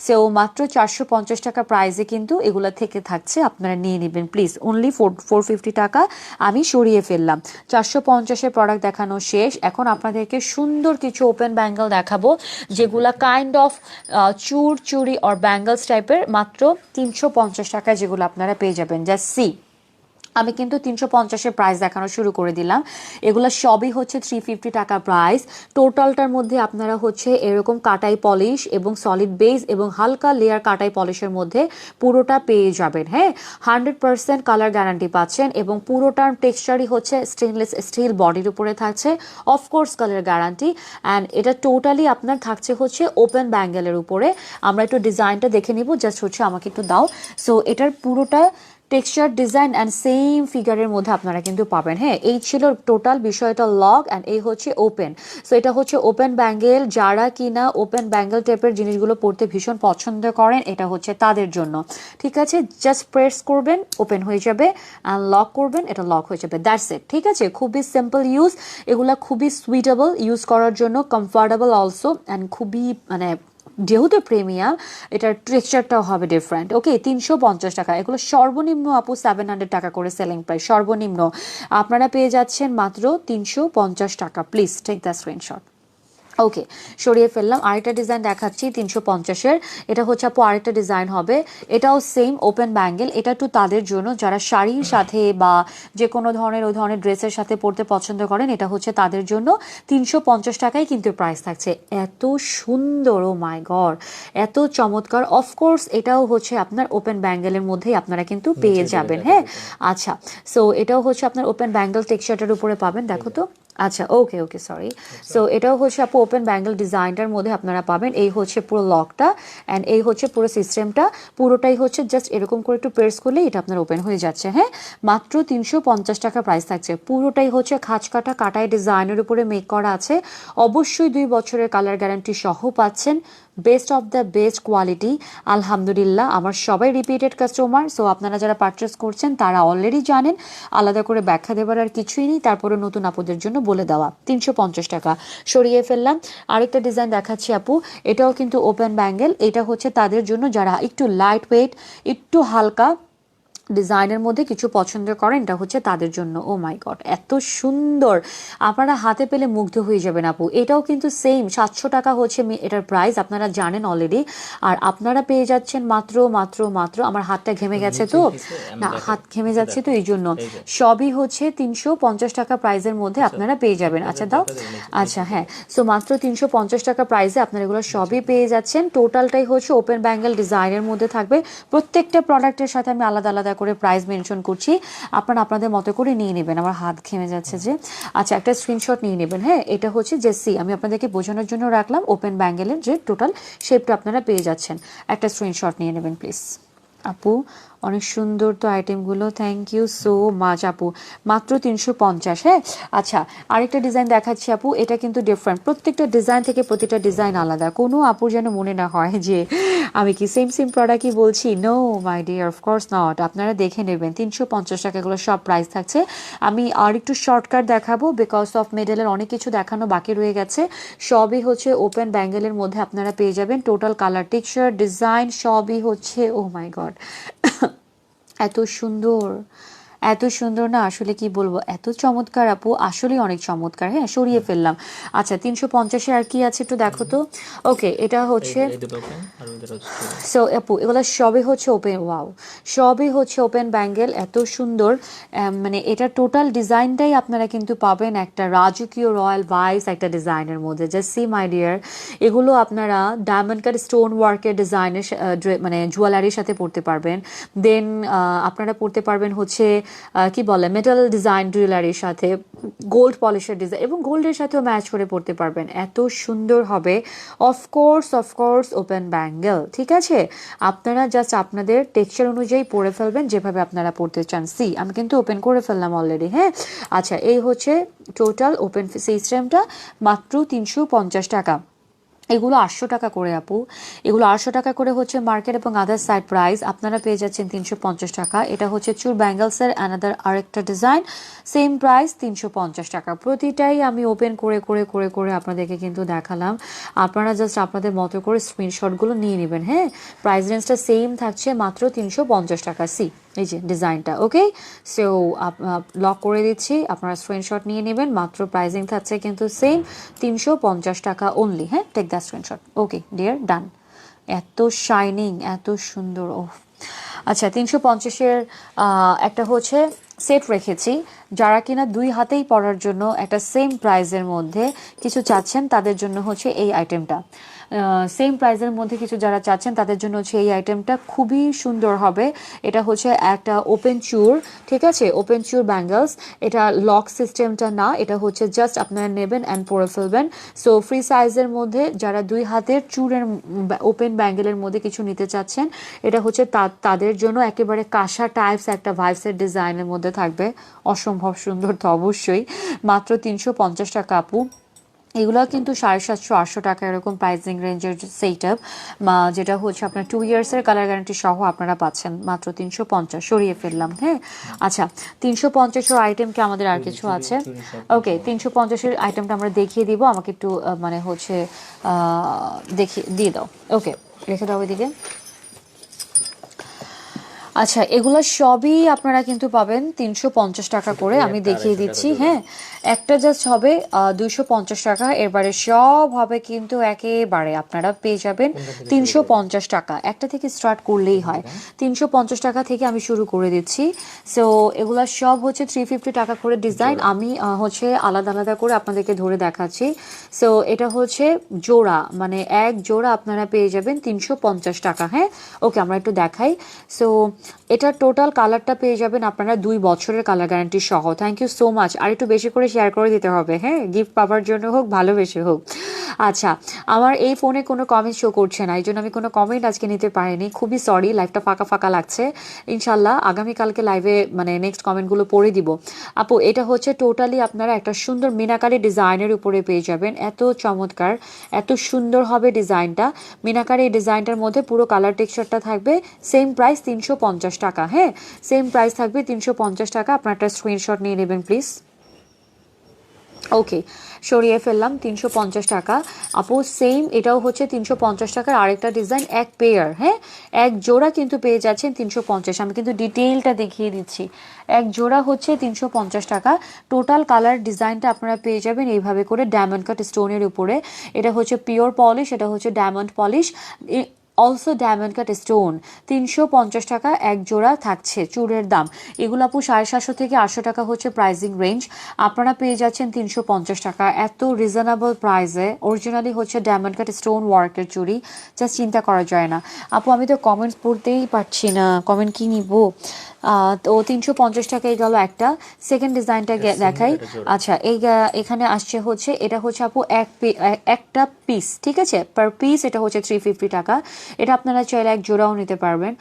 সো মাত্র 450 টাকা প্রাইসে কিন্তু এগুলা থেকে থাকছে, আপনারা নিয়ে নেবেন প্লিজ, অনলি 450 টাকা। আমি সরিয়ে ফেললাম। 450-এর প্রোডাক্ট দেখানো শেষ, এখন আপনাদেরকে সুন্দর কিছু ওপেন ব্যাঙ্গেল দেখাবো, যেগুলা কাইন্ড অফ চুড়ি অর ব্যাঙ্গলস টাইপের, মাত্র 350 টাকায় যেগুলো আপনারা পেয়ে যাবেন। জাস্ট সি, আমি কিন্তু 350-এর প্রাইস দেখানো শুরু করে দিলাম। এগুলো সবই হচ্ছে 350 টাকা প্রাইস। টোটালটার মধ্যে আপনারা হচ্ছে এরকম কাটাই পলিশ এবং সলিড বেস এবং হালকা লেয়ার কাটাই পলিশের মধ্যে পুরোটা পেয়ে যাবেন। হ্যাঁ 100% কালার গ্যারান্টি পাচ্ছেন, এবং পুরোটার টেক্সচারই হচ্ছে স্টেনলেস স্টিল বডির উপরে থাকছে, অফকোর্স কালার গ্যারান্টি। অ্যান্ড এটা টোটালি আপনার থাকছে হচ্ছে ওপেন ব্যাঙ্গেলের উপরে। আমরা একটু ডিজাইনটা দেখে নিব, জাস্ট হচ্ছে আমাকে একটু দাও। সো এটার পুরোটা টেক্সচার ডিজাইন অ্যান্ড সেম ফিগারের মধ্যে আপনারা কিন্তু পাবেন। হ্যাঁ, এই ছিল টোটাল বিষয়টা লক অ্যান্ড এই হচ্ছে ওপেন। সো এটা হচ্ছে ওপেন ব্যাঙ্গেল। যারা কিনা ওপেন ব্যাঙ্গেল টাইপের জিনিসগুলো পড়তে ভীষণ পছন্দ করেন এটা হচ্ছে তাদের জন্য। ঠিক আছে, জাস্ট প্রেস করবেন ওপেন হয়ে যাবে, অ্যান্ড লক করবেন এটা লক হয়ে যাবে, দ্যাটস ইট। ঠিক আছে, খুবই সিম্পল ইউজ, এগুলা খুবই সুইটেবল ইউজ করার জন্য, কমফোর্টেবল অলসো, অ্যান্ড খুবই মানে যেহেতু প্রিমিয়াম এটার টেক্সচারটাও হবে ডিফারেন্ট। ওকে, 350 টাকা, এগুলো সর্বনিম্ন আপু 700 টাকা করে সেলিং প্রাইস সর্বনিম্ন, আপনারা পেয়ে যাচ্ছেন মাত্র 350 টাকা। Please take the screenshot. Okay, সরিয়ে ফেললাম। আরেকটা ডিজাইন দেখাচ্ছি 350-এর, এটা হচ্ছে আপু আরেকটা ডিজাইন হবে, এটাও সেম ওপেন ব্যাঙ্গেল। এটা একটু তাদের জন্য যারা শাড়ির সাথে বা যে কোনো ধরনের ওই ধরনের ড্রেসের সাথে পরতে পছন্দ করেন, এটা হচ্ছে তাদের জন্য। 350 টাকায় কিন্তু প্রাইস থাকছে। এত সুন্দর, ও মাই গড, এত চমৎকার। অফকোর্স এটাও হচ্ছে আপনার ওপেন ব্যাঙ্গেলের মধ্যেই আপনারা কিন্তু পেয়ে যাবেন। হ্যাঁ, আচ্ছা, সো এটাও হচ্ছে আপনার ওপেন ব্যাঙ্গেল টেক্সচারটার উপরে পাবেন, দেখো তো। আচ্ছা, ওকে ওকে, সরি। সো এটাও হচ্ছে আপু ওপেন ব্যাঙ্গেল ডিজাইনটার মধ্যে আপনারা পাবেন। এই হচ্ছে পুরো লকটা অ্যান্ড এই হচ্ছে পুরো সিস্টেমটা, পুরোটাই হচ্ছে জাস্ট এরকম করে একটু প্রেস করলে এটা আপনার ওপেন হয়ে যাচ্ছে। হ্যাঁ, মাত্র 350 টাকা প্রাইস থাকছে। পুরোটাই হচ্ছে খাঁজ কাটা কাটাই ডিজাইনের উপরে মেক করা আছে। অবশ্যই 2 বছরের কালার গ্যারান্টি সহ পাচ্ছেন। Best of the best quality, আলহামদুলিল্লাহ। আমার সবাই রিপিটেড কাস্টমার, সো আপনারা যারা পারচেস করছেন তারা অলরেডি জানেন, আলাদা করে ব্যাখ্যা দেবার আর কিছুই নেই। তারপরে নতুন আপুদের জন্য বলে দেওয়া। 350 টাকা সরিয়ে ফেললাম। আরেকটা ডিজাইন দেখাচ্ছি আপু, এটাও কিন্তু ওপেন ব্যাঙ্গেল। এটা হচ্ছে তাদের জন্য যারা একটু লাইট ওয়েট, একটু হালকা ডিজাইনের মধ্যে কিছু পছন্দ করেন, এটা হচ্ছে তাদের জন্য। ও মাই গড, এত সুন্দর, আপনারা হাতে পেলে মুগ্ধ হয়ে যাবেন আপু। এটাও কিন্তু সেম 700 টাকা হচ্ছে এটার প্রাইস, আপনারা জানেন অলরেডি। আর আপনারা পেয়ে যাচ্ছেন মাত্র মাত্র মাত্র, আমার হাতটা ঘেমে গেছে তো, না হাত ঘেমে যাচ্ছে তো এই জন্য, সবই হচ্ছে 350 টাকা প্রাইসের মধ্যে আপনারা পেয়ে যাবেন। আচ্ছা দাও, আচ্ছা হ্যাঁ, সো মাত্র 350 টাকা প্রাইসে আপনারা এগুলো সবই পেয়ে যাচ্ছেন। টোটালটাই হচ্ছে ওপেন ব্যাঙ্গেল ডিজাইনের মধ্যে থাকবে। প্রত্যেকটা প্রোডাক্টের সাথে আমি আলাদা আলাদা করে প্রাইস মেনশন করছি, আপনারা আপনাদের মতো করে নিয়ে নেবেন। আমার হাত ঘেমে যাচ্ছে যে। আচ্ছা, একটা স্ক্রিনশট নিয়ে নেবেন। হ্যাঁ, এটা হচ্ছে জেসি, আমি আপনাদেরকে বোঝানোর জন্য রাখলাম ওপেন ব্যাঙ্গেলের যে টোটাল শেপটা আপনারা পেয়ে যাচ্ছেন। একটা স্ক্রিনশট নিয়ে নেবেন প্লিজ। আপু অনেক সুন্দর তো আইটেমগুলো, থ্যাংক ইউ সো মাচ আপু। মাত্র 350। হ্যাঁ, আচ্ছা আরেকটা ডিজাইন দেখাচ্ছি আপু, এটা কিন্তু ডিফারেন্ট, প্রত্যেকটা ডিজাইন থেকে প্রতিটা ডিজাইন আলাদা। কোনো আপুর যেন মনে না হয় যে আমি কি সেম সেম প্রোডাক্টই বলছি, no my dear, of course not. আপনারা দেখে নেবেন 350 টাকাগুলো সব প্রাইস থাকছে। আমি আর একটু শর্টকাট দেখাবো বিকজ অফ মেডেলের অনেক কিছু দেখানো বাকি রয়ে গেছে। সবই হচ্ছে ওপেন ব্যাঙ্গেলের মধ্যে আপনারা পেয়ে যাবেন। টোটাল কালার টেক্সচার ডিজাইন সবই হচ্ছে, ও মাই গড এত সুন্দর, এত সুন্দর না, আসলে কি বলবো, এত চমৎকার আপু, আসলে অনেক চমৎকার। হ্যাঁ, সরিয়ে ফেললাম। আচ্ছা 350-এ আর কি আছে একটু দেখো তো। ওকে, এটা হচ্ছে, সো আপু এগুলো সবই হচ্ছে ওপেন, ওয়াও, সবই হচ্ছে ওপেন ব্যাঙ্গেল, এত সুন্দর। মানে এটা টোটাল ডিজাইনটাই আপনারা কিন্তু পাবেন একটা রাজকীয় রয়্যাল ভাইস একটা ডিজাইনের মধ্যে। জাস্ট সি মাই ডিয়ার, এগুলো আপনারা ডায়মন্ড কাট স্টোন ওয়ার্কের ডিজাইনের মানে জুয়েলারির সাথে পরতে পারবেন। দেন আপনারা পরতে পারবেন হচ্ছে কি বলে মেটাল ডিজাইন জুয়েলারির সাথে, গোল্ড পলিশের ডিজাইন এবং গোল্ডের সাথেও ম্যাচ করে পরতে পারবেন, এত সুন্দর হবে। অফকোর্স অফকোর্স ওপেন ব্যাঙ্গেল, ঠিক আছে। আপনারা জাস্ট আপনাদের টেক্সচার অনুযায়ী পরে ফেলবেন যেভাবে আপনারা পড়তে চান। সি আমি কিন্তু ওপেন করে ফেললাম অলরেডি। হ্যাঁ, আচ্ছা এই হচ্ছে টোটাল ওপেন সিস্টেমটা, মাত্র 350 টাকা। এগুলো 800 টাকা করে আপু, এগুলো 800 টাকা করে হচ্ছে মার্কেট এবং আদার সাইড প্রাইস, আপনারা পেয়ে যাচ্ছেন 350 টাকা। এটা হচ্ছে চুর ব্যাঙ্গেলসের অ্যানাদার আরেকটা ডিজাইন, সেম প্রাইস 350 টাকা। প্রতিটাই আমি ওপেন করে করে করে করে আপনাদেরকে কিন্তু দেখালাম, আপনারা জাস্ট আপনাদের মতো করে স্ক্রিনশটগুলো নিয়ে নেবেন। হ্যাঁ, প্রাইস রেঞ্জটা সেম থাকছে, মাত্র 350 টাকা। সি এই যে ডিজাইনটা, ওকে, সো লক করে দিচ্ছি, আপনারা স্ক্রিনশট নিয়ে নেবেন। মাত্র প্রাইসিং থাকছে কিন্তু সেম, 350 টাকা অনলি। হ্যাঁ, take the screenshot. Okay dear, done. এত শাইনিং, এত সুন্দর, ও আচ্ছা 350-এর একটা হচ্ছে সেট রেখেছি, যারা কিনা 2 হাতেই পরার জন্য একটা সেম প্রাইসের মধ্যে কিছু চাচ্ছেন তাদের জন্য হচ্ছে এই আইটেমটা। সেম প্রাইসের মধ্যে কিছু যারা চাচ্ছেন তাদের জন্য হচ্ছে এই আইটেমটা খুবই সুন্দর হবে। এটা হচ্ছে একটা ওপেন চুর, ঠিক আছে, ওপেন চুর ব্যাঙ্গলস। এটা লক সিস্টেমটা না, এটা হচ্ছে জাস্ট আপনারা নেবেন অ্যান্ড পরে ফেলবেন। সো ফ্রি সাইজের মধ্যে যারা 2 হাতের চুরের ওপেন ব্যাঙ্গেলের মধ্যে কিছু নিতে চাচ্ছেন, এটা হচ্ছে তাদের জন্য একেবারে কাঁসা টাইপস একটা ভাইবসের ডিজাইনের মধ্যে থাকবে, অসম্ভব সুন্দর তো অবশ্যই। মাত্র 350 টাকা আপু। এগুলো কিন্তু 750-800 টাকা এরকম প্রাইসিং রেঞ্জের সেট আপ, যেটা হচ্ছে আপনার 2 ইয়ার্সের কালার গ্যারান্টি সহ আপনারা পাচ্ছেন মাত্র 350। সরিয়ে ফেললাম, হ্যাঁ। আচ্ছা, 350-এর আইটেম কি আমাদের আর কিছু আছে? ওকে, 350-এর আইটেমটা আমরা দেখিয়ে দিব। আমাকে একটু মানে হচ্ছে দেখিয়ে দিয়ে দাও। ওকে, রেখে দাও ওইদিকে। আচ্ছা, এগুলো সবই আপনারা কিন্তু পাবেন 350 টাকা করে, আমি দেখিয়ে দিচ্ছি। হ্যাঁ, একটা জাস্ট হবে 250 টাকা, এরবারে সব হবে কিন্তু একেবারে আপনারা পেয়ে যাবেন 350 টাকা। একটা থেকে স্টার্ট করলেই হয়। 350 টাকা থেকে আমি শুরু করে দিচ্ছি। সো এগুলো সব হচ্ছে 350 টাকা করে ডিজাইন। আমি হচ্ছে আলাদা আলাদা করে আপনাদেরকে ধরে দেখাচ্ছি। সো এটা হচ্ছে জোড়া, মানে এক জোড়া আপনারা পেয়ে যাবেন 350 টাকা। হ্যাঁ, ওকে, আমরা একটু দেখাই। সো এটা টোটাল কালারটা পেয়ে যাবেন আপনারা 2 বছরের কালার গ্যারান্টি সহ। Thank you so much. আর একটু বেশি করে শেয়ার করে দিতে হবে, হ্যাঁ, গিফট পাওয়ার জন্য হোক, ভালোবেসে হোক। আচ্ছা, আমার এই ফোনে কোনো কমেন্ট শো করছে না, এই জন্য আমি কোনো কমেন্ট আজকে নিতে পারিনি, খুবই সরি। লাইভটা ফাঁকা ফাঁকা লাগছে। ইনশাল্লাহ আগামীকালকে লাইভে মানে নেক্সট কমেন্টগুলো পড়ে দিব। আপু, এটা হচ্ছে টোটালি আপনারা একটা সুন্দর মিনাকারি ডিজাইনের উপরে পেয়ে যাবেন। এত চমৎকার, এত সুন্দর হবে ডিজাইনটা। মিনাকারি ডিজাইনটার মধ্যে পুরো কালার টেক্সচারটা থাকবে। সেম প্রাইস 350 টাকা। হ্যাঁ, সেম প্রাইস থাকবে 350 টাকা। আপনার একটা স্ক্রিনশট নিয়ে নেবেন প্লিজ। ওকে, সরিয়ে ফেললাম 350 টাকা। আপু সেম এটাও হচ্ছে 350 টাকার আরেকটা ডিজাইন, এক পেয়ার। হ্যাঁ, এক জোড়া কিন্তু পেয়ে যাচ্ছেন 350। আমি কিন্তু ডিটেইলটা দেখিয়ে দিচ্ছি। এক জোড়া হচ্ছে 350 টাকা। টোটাল কালার ডিজাইনটা আপনারা পেয়ে যাবেন এইভাবে করে ডায়মন্ড কাট স্টোনের উপরে। এটা হচ্ছে পিওর পলিশ, এটা হচ্ছে diamond polish, also diamond cut stone. 350 টাকা এক জোড়া থাকছে চুড়ের দাম। এগুলো আপু 750 থেকে 800 টাকা হচ্ছে প্রাইসিং রেঞ্জ। আপনারা পেয়ে যাচ্ছেন 350 টাকা, এত রিজনেবল প্রাইসে। অরিজিনালি হচ্ছে ডায়মন্ড কাট স্টোন ওয়ার্কের চুড়ি, জাস্ট চিন্তা করা যায় না। আপু আমি তো কমেন্টস পড়তেই পারছি না, কমেন্ট কি নিব? তো 350 টাকায় গেল একটা। সেকেন্ড ডিজাইনটা দেখাই। আচ্ছা, এখানে আসছে হচ্ছে, এটা হচ্ছে আপু একটা পিস, ঠিক আছে, পার পিস এটা হচ্ছে 350 টাকা। এটা আপনারা চাইলে এক জোড়াও নিতে পারবেন,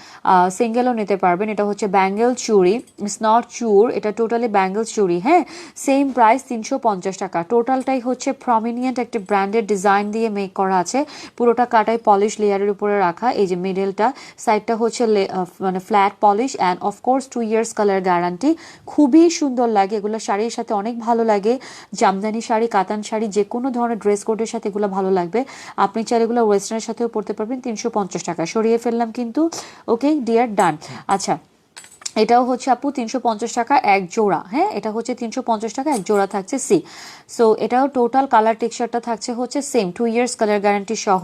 সিঙ্গেলও নিতে পারবেন। এটা হচ্ছে ব্যাঙ্গেল চুড়ি, ইটস নট চুর, এটা টোটালি ব্যাঙ্গেল চুড়ি। হ্যাঁ, সেম প্রাইস 350 টাকা। টোটালটাই হচ্ছে প্রমিনিয়েন্ট একটা ব্র্যান্ডেড ডিজাইন দিয়ে মেক করা আছে। পুরোটা কাটাই পলিশ লেয়ারের উপরে রাখা। এই যে মিডলটা, সাইডটা হচ্ছে মানে flat polish and of course 2 years colour guarantee. খুবই সুন্দর লাগে এগুলো, শাড়ির সাথে অনেক ভালো লাগে। জামদানি শাড়ি, কাতান শাড়ি, যে কোনো ধরনের ড্রেস কোডের সাথে এগুলো ভালো লাগবে। আপনি চাইলে এগুলো ওয়েস্টার্নের সাথেও পরতে পারবেন। 350 টাকা সরিয়ে ফেললাম কিন্তু। ওকে ডিয়ার, ডান। আচ্ছা, এটাও হচ্ছে আপু 350 টাকা এক জোড়া। হ্যাঁ, এটা হচ্ছে 350 টাকা এক জোড়া থাকছে সি। সো এটাও টোটাল কালার টেক্সচারটা থাকছে হচ্ছে সেম, 2 ইয়ার্স কালার গ্যারান্টি সহ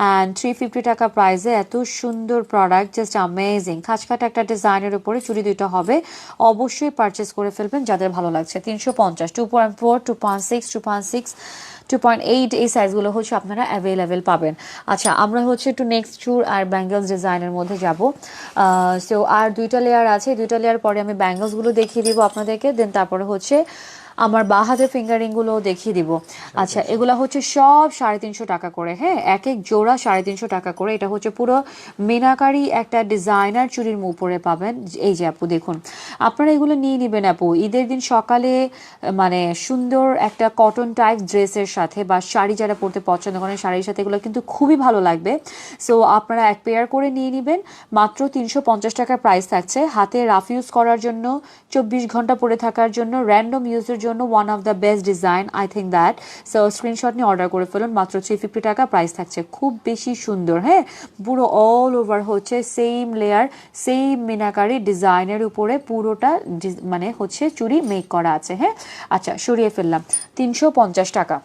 অ্যান্ড 350 টাকা প্রাইসে। এত সুন্দর প্রোডাক্ট, জাস্ট অ্যামেজিং। খাঁচকাটা একটা ডিজাইনের উপরে চুড়ি দুইটা হবে, অবশ্যই পারচেস করে ফেলবেন যাদের ভালো লাগছে। 350, 2.4, 2.6, 2.6, 2.8 এই সাইজগুলো হচ্ছে আপনারা অ্যাভেলেবেল পাবেন। আচ্ছা, আমরা হচ্ছে একটু নেক্সট চুর আর ব্যাঙ্গলস ডিজাইনের মধ্যে যাব। সো আর 2টা লেয়ার আছে, 2টা লেয়ার পরে আমি ব্যাঙ্গলসগুলো দেখিয়ে দিব আপনাদেরকে, দেন তারপরে হচ্ছে আমার বাঁ হাতের ফিঙ্গারিংগুলো দেখিয়ে দিব। আচ্ছা, এগুলো হচ্ছে সব 350 টাকা করে। হ্যাঁ, এক এক জোড়া 350 টাকা করে। এটা হচ্ছে পুরো মিনাকারি একটা ডিজাইনার চুড়ির উপরে পাবেন। এই যে আপু দেখুন, আপনারা এগুলো নিয়ে নেবেন আপু ঈদের দিন সকালে, মানে সুন্দর একটা কটন টাইপ ড্রেসের সাথে বা শাড়ি যারা পরতে পছন্দ করেন শাড়ির সাথে এগুলো কিন্তু খুবই ভালো লাগবে। সো আপনারা এক পেয়ার করে নিয়ে নেবেন। মাত্র 350 টাকার প্রাইস থাকছে। হাতে রাফ ইউজ করার জন্য, 24 ঘন্টা পরে থাকার জন্য, র্যান্ডম ইউজের জন্য one of the best design, I think that. So screenshot নিয়ে অর্ডার করে ফেলুন। মাত্র 350 টাকা প্রাইস থাকছে, খুব বেশি সুন্দর। হ্যাঁ, পুরো অল ওভার হচ্ছে সেম লেয়ার, সেম মিনাকারি ডিজাইনের উপরে পুরোটা মানে হচ্ছে চুড়ি মেক করা আছে। হ্যাঁ, আচ্ছা, সরিয়ে ফেললাম। 350 টাকা।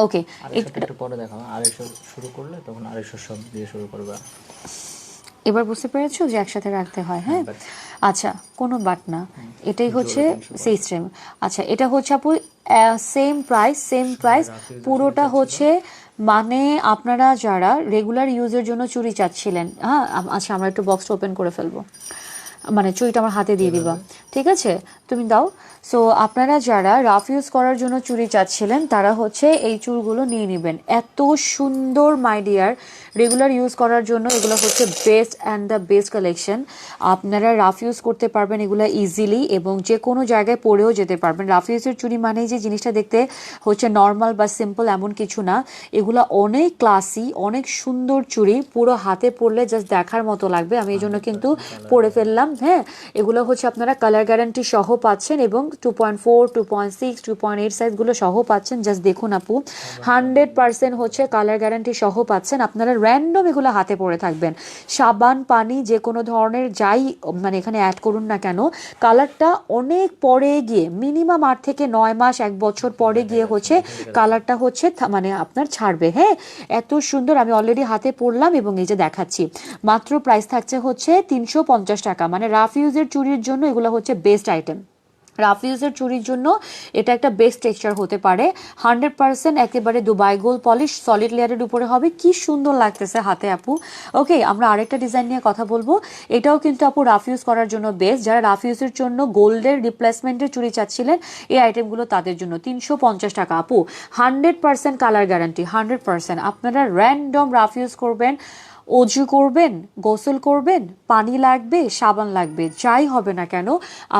ওকে, একটু পরে দেখাবো। 250 শুরু করলে তখন 250 সব দিয়ে শুরু করবে। এবার বুঝতে পেরেছো যে একসাথে রাখতে হয়। হ্যাঁ, আচ্ছা, কোনো বাট না, এটাই হচ্ছে সিস্টেম। আচ্ছা, এটা হচ্ছে আপু সেম প্রাইস, সেম প্রাইস। পুরোটা হচ্ছে মানে আপনারা যারা রেগুলার ইউজের জন্য চুড়ি চাচ্ছিলেন, হ্যাঁ আচ্ছা আমরা একটু বক্সটা ওপেন করে ফেলবো, মানে চুড়িটা আমার হাতে দিয়ে দিবা, ঠিক আছে তুমি দাও। সো আপনারা যারা রাফ ইউজ করার জন্য চুড়ি চাচ্ছিলেন তারা হচ্ছে এই চুড়গুলো নিয়ে নেবেন। এত সুন্দর মাই ডিয়ার, রেগুলার ইউজ করার জন্য এগুলো হচ্ছে best and the best collection. আপনারা রাফ ইউজ করতে পারবেন এগুলো ইজিলি এবং যে কোনো জায়গায় পরেও যেতে পারবেন। রাফ ইউজের চুড়ি মানেই যে জিনিসটা দেখতে হচ্ছে নর্মাল বা সিম্পল এমন কিছু না, এগুলো অনেক ক্লাসি, অনেক সুন্দর চুড়ি, পুরো হাতে পরলে জাস্ট দেখার মতো লাগবে। আমি এই জন্য কিন্তু পরে ফেললাম। হ্যাঁ, এগুলো হচ্ছে আপনারা কালার গ্যারান্টি সহ পাচ্ছেন এবং 2.4, 2.6, 2.8 সাইজগুলো সহ পাচ্ছেন। জাস্ট দেখুন আপু, 100% হচ্ছে কালার গ্যারান্টি সহ পাচ্ছেন। আপনারা র্যান্ডম এগুলো হাতে পরে থাকবেন, সাবান পানি যে কোনো ধরনের যাই মানে এখানে অ্যাড করুন না কেন, কালারটা অনেক পরে গিয়ে মিনিমাম 8 থেকে 9 মাস 1 বছর পরে গিয়ে হচ্ছে কালারটা হচ্ছে মানে আপনার ছাড়বে। হ্যাঁ, এত সুন্দর, আমি অলরেডি হাতে পরলাম এবং এই যে দেখাচ্ছি। মাত্র প্রাইস থাকছে হচ্ছে 350 টাকা। মানে রাফ ইউজের চুড়ির জন্য এগুলো হচ্ছে বেস্ট আইটেম। রাফ ইউজের চুড়ির জন্য এটা একটা বেস্ট টেক্সচার হতে পারে। 100% একেবারে দুবাই গোল্ড পলিশ সলিড লেয়ারের উপরে হবে। কি সুন্দর লাগতেছে হাতে আপু। ওকে, আমরা আরেকটা ডিজাইন নিয়ে কথা বলবো। এটাও কিন্তু আপু রাফ ইউজ করার জন্য বেস্ট। যারা রাফ ইউজের জন্য গোল্ডের রিপ্লেসমেন্টের চুড়ি চাচ্ছিলেন, এই আইটেমগুলো তাদের জন্য। 350 টাকা আপু, 100% কালার গ্যারান্টি, 100%। আপনারা র্যান্ডম রাফ ইউজ করবেন, অজু করবেন, গোসল করবেন, পানি লাগবে, সাবান লাগবে, যাই হবে না কেন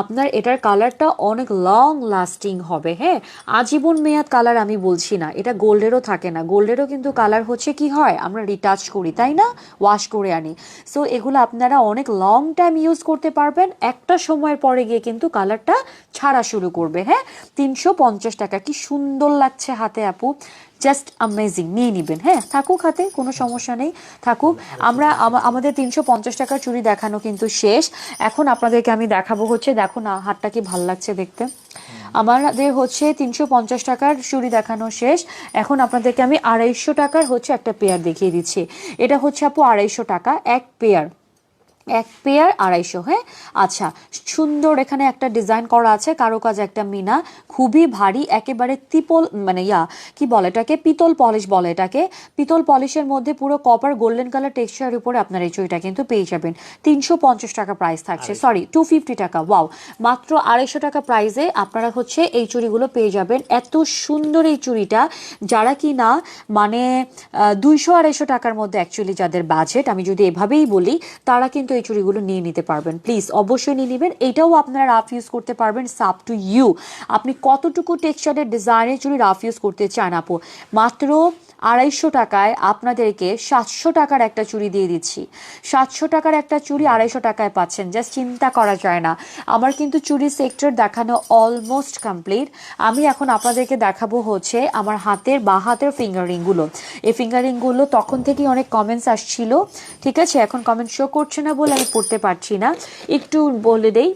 আপনার এটার কালারটা অনেক লং লাস্টিং হবে। হ্যাঁ, আজীবন মেয়াদ কালার আমি বলছি না, এটা গোল্ডেরও থাকে না। গোল্ডেরও কিন্তু কালার হচ্ছে কি হয়, আমরা রিটাচ করি তাই না, ওয়াশ করে আনি। সো এগুলো আপনারা অনেক লং টাইম ইউজ করতে পারবেন। একটা সময়ের পরে গিয়ে কিন্তু কালারটা ছাড়া শুরু করবে। হ্যাঁ, 350 টাকা, কি সুন্দর লাগছে হাতে আপু, জাস্ট অ্যামেজিং। নিয়ে নেবেন, হ্যাঁ থাকুক হাতে, কোনো সমস্যা নেই, থাকুক। আমরা আমাদের 350 টাকার চুড়ি দেখানো কিন্তু শেষ। এখন আপনাদেরকে আমি দেখাবো হচ্ছে, দেখো না হাতটা কি ভাল লাগছে দেখতে। আমাদের হচ্ছে 350 টাকার চুড়ি দেখানো শেষ। এখন আপনাদেরকে আমি 250 টাকার হচ্ছে একটা পেয়ার দেখিয়ে দিচ্ছি। এটা হচ্ছে আপু 250 টাকা এক পেয়ার, এক পেয়ার 250। হ্যাঁ, আচ্ছা সুন্দর এখানে একটা ডিজাইন করা আছে, কারুকাজ একটা মিনা, খুবই ভারী, একেবারে তিপল মানে কি বলে এটাকে, পিতল পলিশ বলে এটাকে। পিতল পলিশের মধ্যে পুরো কপার গোল্ডেন কালার টেক্সচারের উপরে আপনার এই চুড়িটা কিন্তু পেয়ে যাবেন। 350 টাকা প্রাইস থাকছে, সরি 250 টাকা। ওয়াও, মাত্র 250 টাকা প্রাইসে আপনারা হচ্ছে এই চুড়িগুলো পেয়ে যাবেন। এত সুন্দর এই চুড়িটা, যারা কি না মানে 200-250 টাকার মধ্যে অ্যাকচুয়ালি যাদের বাজেট, আমি যদি এভাবেই বলি, তারা কিন্তু এই চুড়িগুলো নিয়ে নিতে পারবেন। প্লিজ অবশ্যই নিয়ে নেবেন। এটাও আপনারা রাফ ইউজ করতে পারবেন, সাপ টু ইউ। আপনি কতটুকু টেক্সচারের ডিজাইনের চুড়ি রাফ ইউজ করতে চান আপু। মাত্র 250 টাকায় আপনাদেরকে 700 টাকার একটা চুড়ি দিয়ে দিচ্ছি। 700 টাকার একটা চুড়ি 250 টাকায় পাচ্ছেন, জাস্ট চিন্তা করা যায় না। আমার কিন্তু চুড়ি সেক্টর দেখানো অলমোস্ট কমপ্লিট। আমি এখন আপনাদেরকে দেখাবো হচ্ছে আমার হাতের বা হাতের ফিঙ্গারিংগুলো। এই ফিঙ্গারিংগুলো তখন থেকেই অনেক কমেন্টস আসছিল, ঠিক আছে, এখন কমেন্ট শো করছে না বলে আমি পড়তে পারছি না, একটু বলে দেই।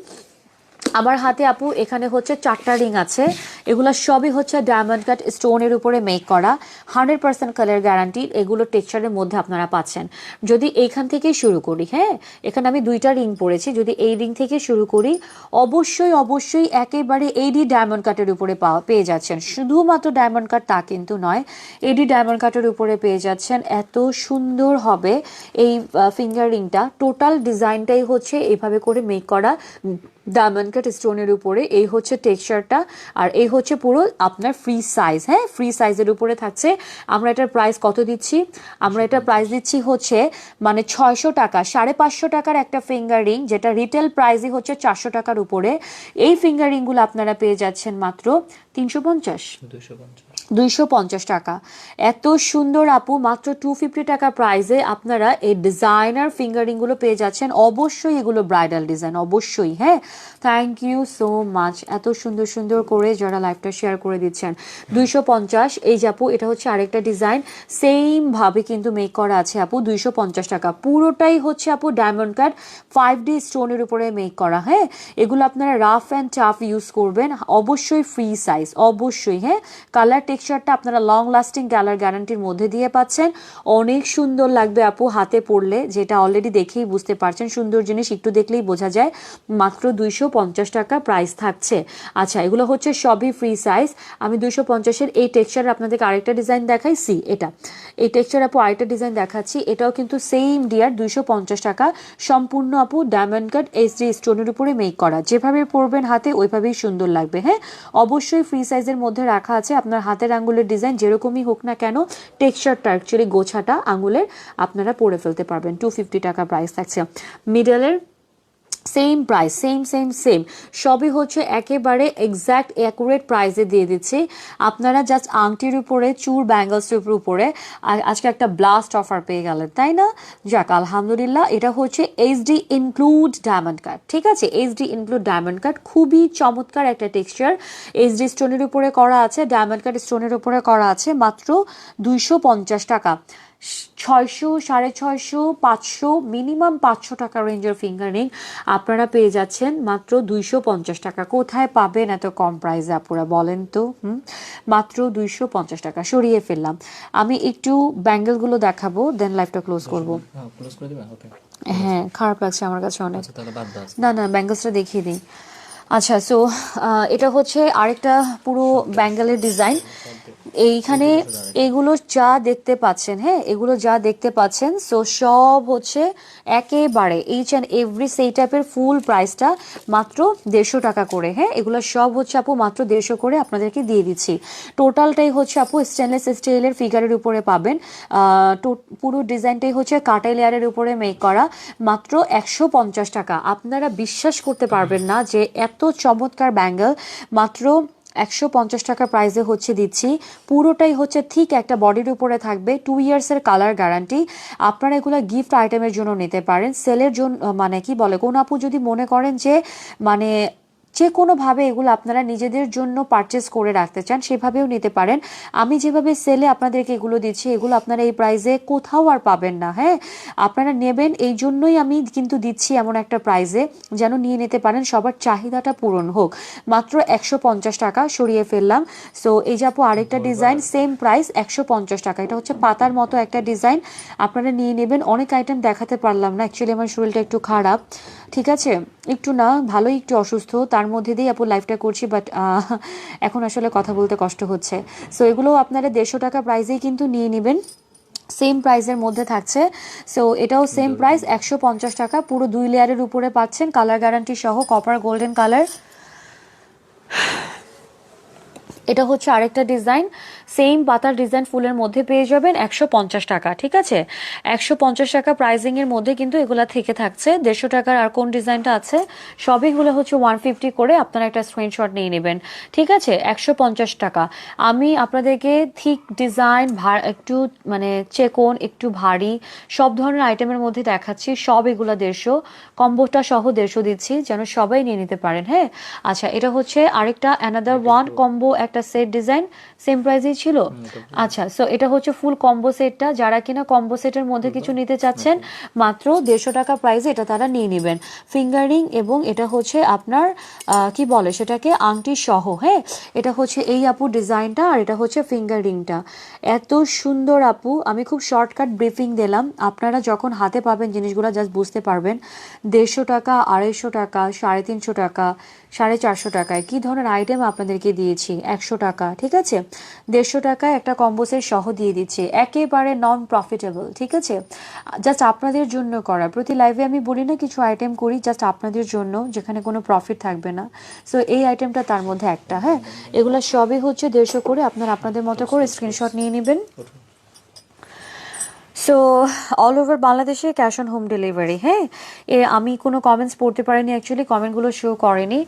আমার হাতে আপু এখানে হচ্ছে 4টা রিং আছে, এগুলো সবই হচ্ছে ডায়মন্ড কাট স্টোনের উপরে মেক করা, 100% কালার গ্যারান্টি। এগুলো টেক্সচারের মধ্যে আপনারা পাচ্ছেন। যদি এইখান থেকে শুরু করি, হ্যাঁ এখানে আমি 2টা রিং পরেছি, যদি এই রিং থেকে শুরু করি, অবশ্যই অবশ্যই একেবারে এডি ডায়মন্ড কাটের উপরে পেয়ে যাচ্ছেন। শুধুমাত্র ডায়মন্ড কাট তা কিন্তু নয়, এডি ডায়মন্ড কাটের উপরে পেয়ে যাচ্ছেন। এত সুন্দর হবে এই ফিঙ্গার রিংটা, টোটাল ডিজাইনটাই হচ্ছে এইভাবে করে মেক করা ডায়মন্ড কাট স্টোনের উপরে। এই হচ্ছে টেক্সচারটা, আর এই হচ্ছে পুরো আপনার ফ্রি সাইজ। হ্যাঁ, ফ্রি সাইজের উপরে থাকছে। আমরা এটার প্রাইস কত দিচ্ছি, আমরা এটার প্রাইস দিচ্ছি হচ্ছে মানে 600 টাকা, 550 টাকার একটা ফিঙ্গার রিং, যেটা রিটেল প্রাইসই হচ্ছে 400 টাকার উপরে। এই ফিঙ্গার রিংগুলো আপনারা পেয়ে যাচ্ছেন মাত্র 250 টাকা। এত সুন্দর আপু, মাত্র 250 টাকা প্রাইসে আপনারা এই ডিজাইনার ফিঙ্গারিংগুলো পেয়ে যাচ্ছেন। অবশ্যই এগুলো ব্রাইডাল ডিজাইন, অবশ্যই। হ্যাঁ, থ্যাংক ইউ সো মাচ এত সুন্দর সুন্দর করে যারা লাইভটা শেয়ার করে দিচ্ছেন। 250। এই যে আপু এটা হচ্ছে আরেকটা ডিজাইন, সেম ভাবে কিন্তু মেক করা আছে আপু। 250 টাকা, পুরোটাই হচ্ছে আপু ডায়মন্ড কাট 5D স্টোনের উপরে মেক করা। হ্যাঁ, এগুলো আপনারা রাফ অ্যান্ড টাফ ইউজ করবেন, অবশ্যই ফ্রি সাইজ, অবশ্যই। হ্যাঁ, কালার টেক্সচার টেক্সচারটা আপনারা লং লাস্টিং কালার গ্যারান্টির মধ্যে দিয়ে পাচ্ছেন। অনেক সুন্দর লাগবে আপু হাতে পরলে, যেটা অলরেডি দেখেই বুঝতে পারছেন। সুন্দর জিনিস একটু দেখলেই বোঝা যায়। মাত্র 250 টাকা প্রাইস থাকছে। আচ্ছা, এগুলো হচ্ছে সবই ফ্রি সাইজ। আমি 250-এর এই টেক্সচার আপনাদেরকে আরেকটা ডিজাইন দেখাইছি। এটা এই টেক্সচার আপু আরেকটা ডিজাইন দেখাচ্ছি। এটাও কিন্তু সেম ডিয়ার 250 টাকা। সম্পূর্ণ আপু ডায়মন্ড কাট এইচডি স্টোনের উপরে মেক করা। যেভাবে পরবেন হাতে ওইভাবেই সুন্দর লাগবে। হ্যাঁ, অবশ্যই ফ্রি সাইজের মধ্যে রাখা আছে। আপনার হাতের আঙ্গুলের ডিজাইন যেরকমই হোক না কেন, টেক্সচারটা অ্যাকচুয়ালি গোছাটা আঙ্গুলের আপনারা পরে ফেলতে পারবেন। 250 টাকা প্রাইস থাকছে। মিডলের সেম প্রাইস, সেম সবই হচ্ছে একেবারে এক্স্যাক্ট অ্যাকুরেট প্রাইসে দিয়ে দিচ্ছি। আপনারা জাস্ট আংটির উপরে, চুর ব্যাঙ্গলসের উপরে আজকে একটা ব্লাস্ট অফার পেয়ে গেলেন, তাই না? যাক আলহামদুলিল্লাহ। এটা হচ্ছে এইচডি ইনক্লুড ডায়মন্ড কাট, ঠিক আছে? এইচডি ইনক্লুড ডায়মন্ড কাট, খুবই চমৎকার একটা টেক্সচার। এইচডি স্টোনের উপরে করা আছে, ডায়মন্ড কাট স্টোনের উপরে করা আছে। মাত্র 250 টাকা। 600, 650, 500, মিনিমাম 500 টাকা রেঞ্জের ফিঙ্গারিং আপনারা পেয়ে যাচ্ছেন মাত্র 250 টাকা। কোথায় পাবেন এত কম প্রাইসে আপুরা বলেন তো? মাত্র 250 টাকা। সরিয়ে ফেললাম। আমি একটু ব্যাঙ্গেলগুলো দেখাবো, দেন লাইভটা ক্লোজ করবো। ক্লোজ করে দিবা? ওকে। হ্যাঁ, খারাপ লাগছে আমার কাছে অনেক। আচ্ছা তাহলে বাদ দাও। না ব্যাঙ্গেলসটা দেখিয়ে দিই। আচ্ছা, সো এটা হচ্ছে আরেকটা পুরো ব্যাঙ্গেলের ডিজাইন। এইখানে এগুলো যা দেখতে পাচ্ছেন, হ্যাঁ, এগুলো যা দেখতে পাচ্ছেন, সো সব হচ্ছে একেবারে এইচ অ্যান্ড এভরি সেই টাইপের ফুল প্রাইসটা মাত্র 150 টাকা করে। হ্যাঁ, এগুলো সব হচ্ছে আপু মাত্র 150 করে আপনাদেরকে দিয়ে দিচ্ছি। টোটালটাই হচ্ছে আপু স্টেনলেস স্টিলের ফিগারের উপরে পাবেন। পুরো ডিজাইনটাই হচ্ছে কাটাই লেয়ারের উপরে মেক করা। মাত্র 150 টাকা। আপনারা বিশ্বাস করতে পারবেন না যে এত চমৎকার ব্যাঙ্গেল মাত্র 150 টাকা প্রাইসে হচ্ছে দিচ্ছি। পুরোটাই হচ্ছে ঠিক একটা বডির উপরে থাকবে। 2 ইয়ার্সের কালার গ্যারান্টি। আপনারা এগুলো গিফট আইটেমের জন্য নিতে পারেন, সেলের জন্য। মানে কি বলে, কোন আপু যদি মনে করেন যে মানে যে কোনোভাবে এগুলো আপনারা নিজেদের জন্য পারচেস করে রাখতে চান, সেভাবেও নিতে পারেন। আমি যেভাবে সেলে আপনাদেরকে এগুলো দিচ্ছি, এগুলো আপনারা এই প্রাইসে কোথাও আর পাবেন না। হ্যাঁ, আপনারা নেবেন, এই জন্যই আমি কিন্তু দিচ্ছি এমন একটা প্রাইসে যেন নিয়ে নিতে পারেন, সবার চাহিদাটা পূরণ হোক। মাত্র 150 টাকা। সরিয়ে ফেললাম। সো এই যে আপু আরেকটা ডিজাইন, সেম প্রাইস 150 টাকা। এটা হচ্ছে পাতার মতো একটা ডিজাইন, আপনারা নিয়ে নেবেন। অনেক আইটেম দেখাতে পারলাম না, অ্যাকচুয়ালি আমার শরীরটা একটু খারাপ, ঠিক আছে? একটু না, ভালোই একটু অসুস্থ, তার মধ্যে দিয়ে আপু লাইভটা করছি, বাট এখন আসলে কথা বলতে কষ্ট হচ্ছে। সো এগুলো আপনারা 150 টাকা প্রাইসেই কিন্তু নিয়ে নেবেন, সেম প্রাইসের মধ্যে থাকছে। সো এটাও সেম প্রাইস 150 টাকা। পুরো 2 লেয়ারের উপরে পাচ্ছেন, কালার গ্যারান্টি সহ, কপার গোল্ডেন কালার। এটা হচ্ছে আরেকটা ডিজাইন, সেম পাতার ডিজাইন ফুলের মধ্যে পেয়ে যাবেন 150 টাকা, ঠিক আছে? 150 টাকা প্রাইজিং এর মধ্যে কিন্তু এগুলা থেকে থাকছে। 150 টাকার আর কোন ডিজাইনটা আছে, সবইগুলো হচ্ছে 150 করে। আপনারা একটা স্ক্রিনশট নিয়ে নেবেন, ঠিক আছে? 150 টাকা। আমি আপনাদেরকে ঠিক ডিজাইন, একটু মানে চেকন, একটু ভারী, সব ধরনের আইটেমের মধ্যে দেখাচ্ছি। সব এগুলা 150, কম্বোটা সহ 150 দিচ্ছি, যেন সবাই নিয়ে নিতে পারেন। হ্যাঁ, আচ্ছা, এটা হচ্ছে আরেকটা অ্যানাদার ওয়ান কম্বো, একটা সেট ডিজাইন, সেম প্রাইসেই ছিল। আচ্ছা, সো এটা হচ্ছে ফুল কম্বো সেটটা। যারা কিনা কম্বো সেটের মধ্যে কিছু নিতে চাচ্ছেন, মাত্র 150 টাকা প্রাইসে এটা তারা নিয়ে নেবেন। ফিঙ্গারিং এবং এটা হচ্ছে আপনার কি বলে সেটাকে, আংটি সহ। হ্যাঁ, এটা হচ্ছে এই আপু ডিজাইনটা, আর এটা হচ্ছে ফিঙ্গারিংটা। এত সুন্দর আপু, আমি খুব শর্টকাট ব্রিফিং দিলাম। আপনারা যখন হাতে পাবেন জিনিসগুলো জাস্ট বুঝতে পারবেন। 150 টাকা, 250 টাকা, 350 টাকা, 450 টাকায় কি ধরনের আইটেম আপনাদেরকে দিয়েছি। 100 টাকা, ঠিক আছে? 150 টাকায় একটা কম্বো সেট সহ দিয়ে দিচ্ছি, একেবারে নন প্রফিটেবল, ঠিক আছে? জাস্ট আপনাদের জন্য করা। প্রতি লাইভে আমি বলি না কিছু আইটেম করি জাস্ট আপনাদের জন্য, যেখানে কোনো প্রফিট থাকবে না। সো এই আইটেমটা তার মধ্যে একটা। হ্যাঁ, এগুলো সবই হচ্ছে 150 করে। আপনারা আপনাদের মতো করে স্ক্রিনশট নিয়ে নেবেন। সো অল ওভার বাংলাদেশে ক্যাশ অন হোম ডেলিভারি। হ্যাঁ, আমি কোনো কমেন্টস পড়তে পারিনি, অ্যাকচুয়ালি কমেন্টগুলো শো করেনি।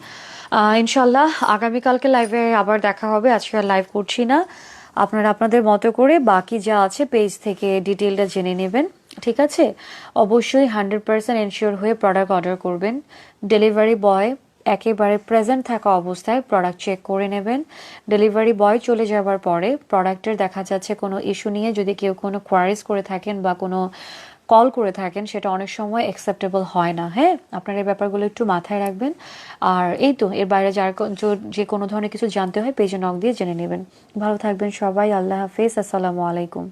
ইনশাল্লাহ আগামীকালকে লাইভে আবার দেখা হবে। আজকে আর লাইভ করছি না। আপনারা আপনাদের মতো করে বাকি যা আছে পেজ থেকে ডিটেলটা জেনে নেবেন, ঠিক আছে? অবশ্যই 100% এনশিওর হয়ে প্রোডাক্ট অর্ডার করবেন। ডেলিভারি বয় একেবারে প্রেজেন্ট থাকা অবস্থায় প্রোডাক্ট চেক করে নেবেন। ডেলিভারি বয় চলে যাবার পরে প্রোডাক্টের দেখা যাচ্ছে কোনো ইস্যু নিয়ে যদি কেউ কোনো কোয়ারিজ করে থাকেন বা কোনো কল করে থাকেন সেটা অনেক সময় অ্যাকসেপ্টেবল হয় না। হ্যাঁ, আপনারা এই ব্যাপারগুলো একটু মাথায় রাখবেন। আর এই তো, এর বাইরে যে কোনো ধরনের কিছু জানতে হয় পেজে নক দিয়ে জেনে নেবেন। ভালো থাকবেন সবাই, আল্লাহ হাফেজ, আসসালামু আলাইকুম।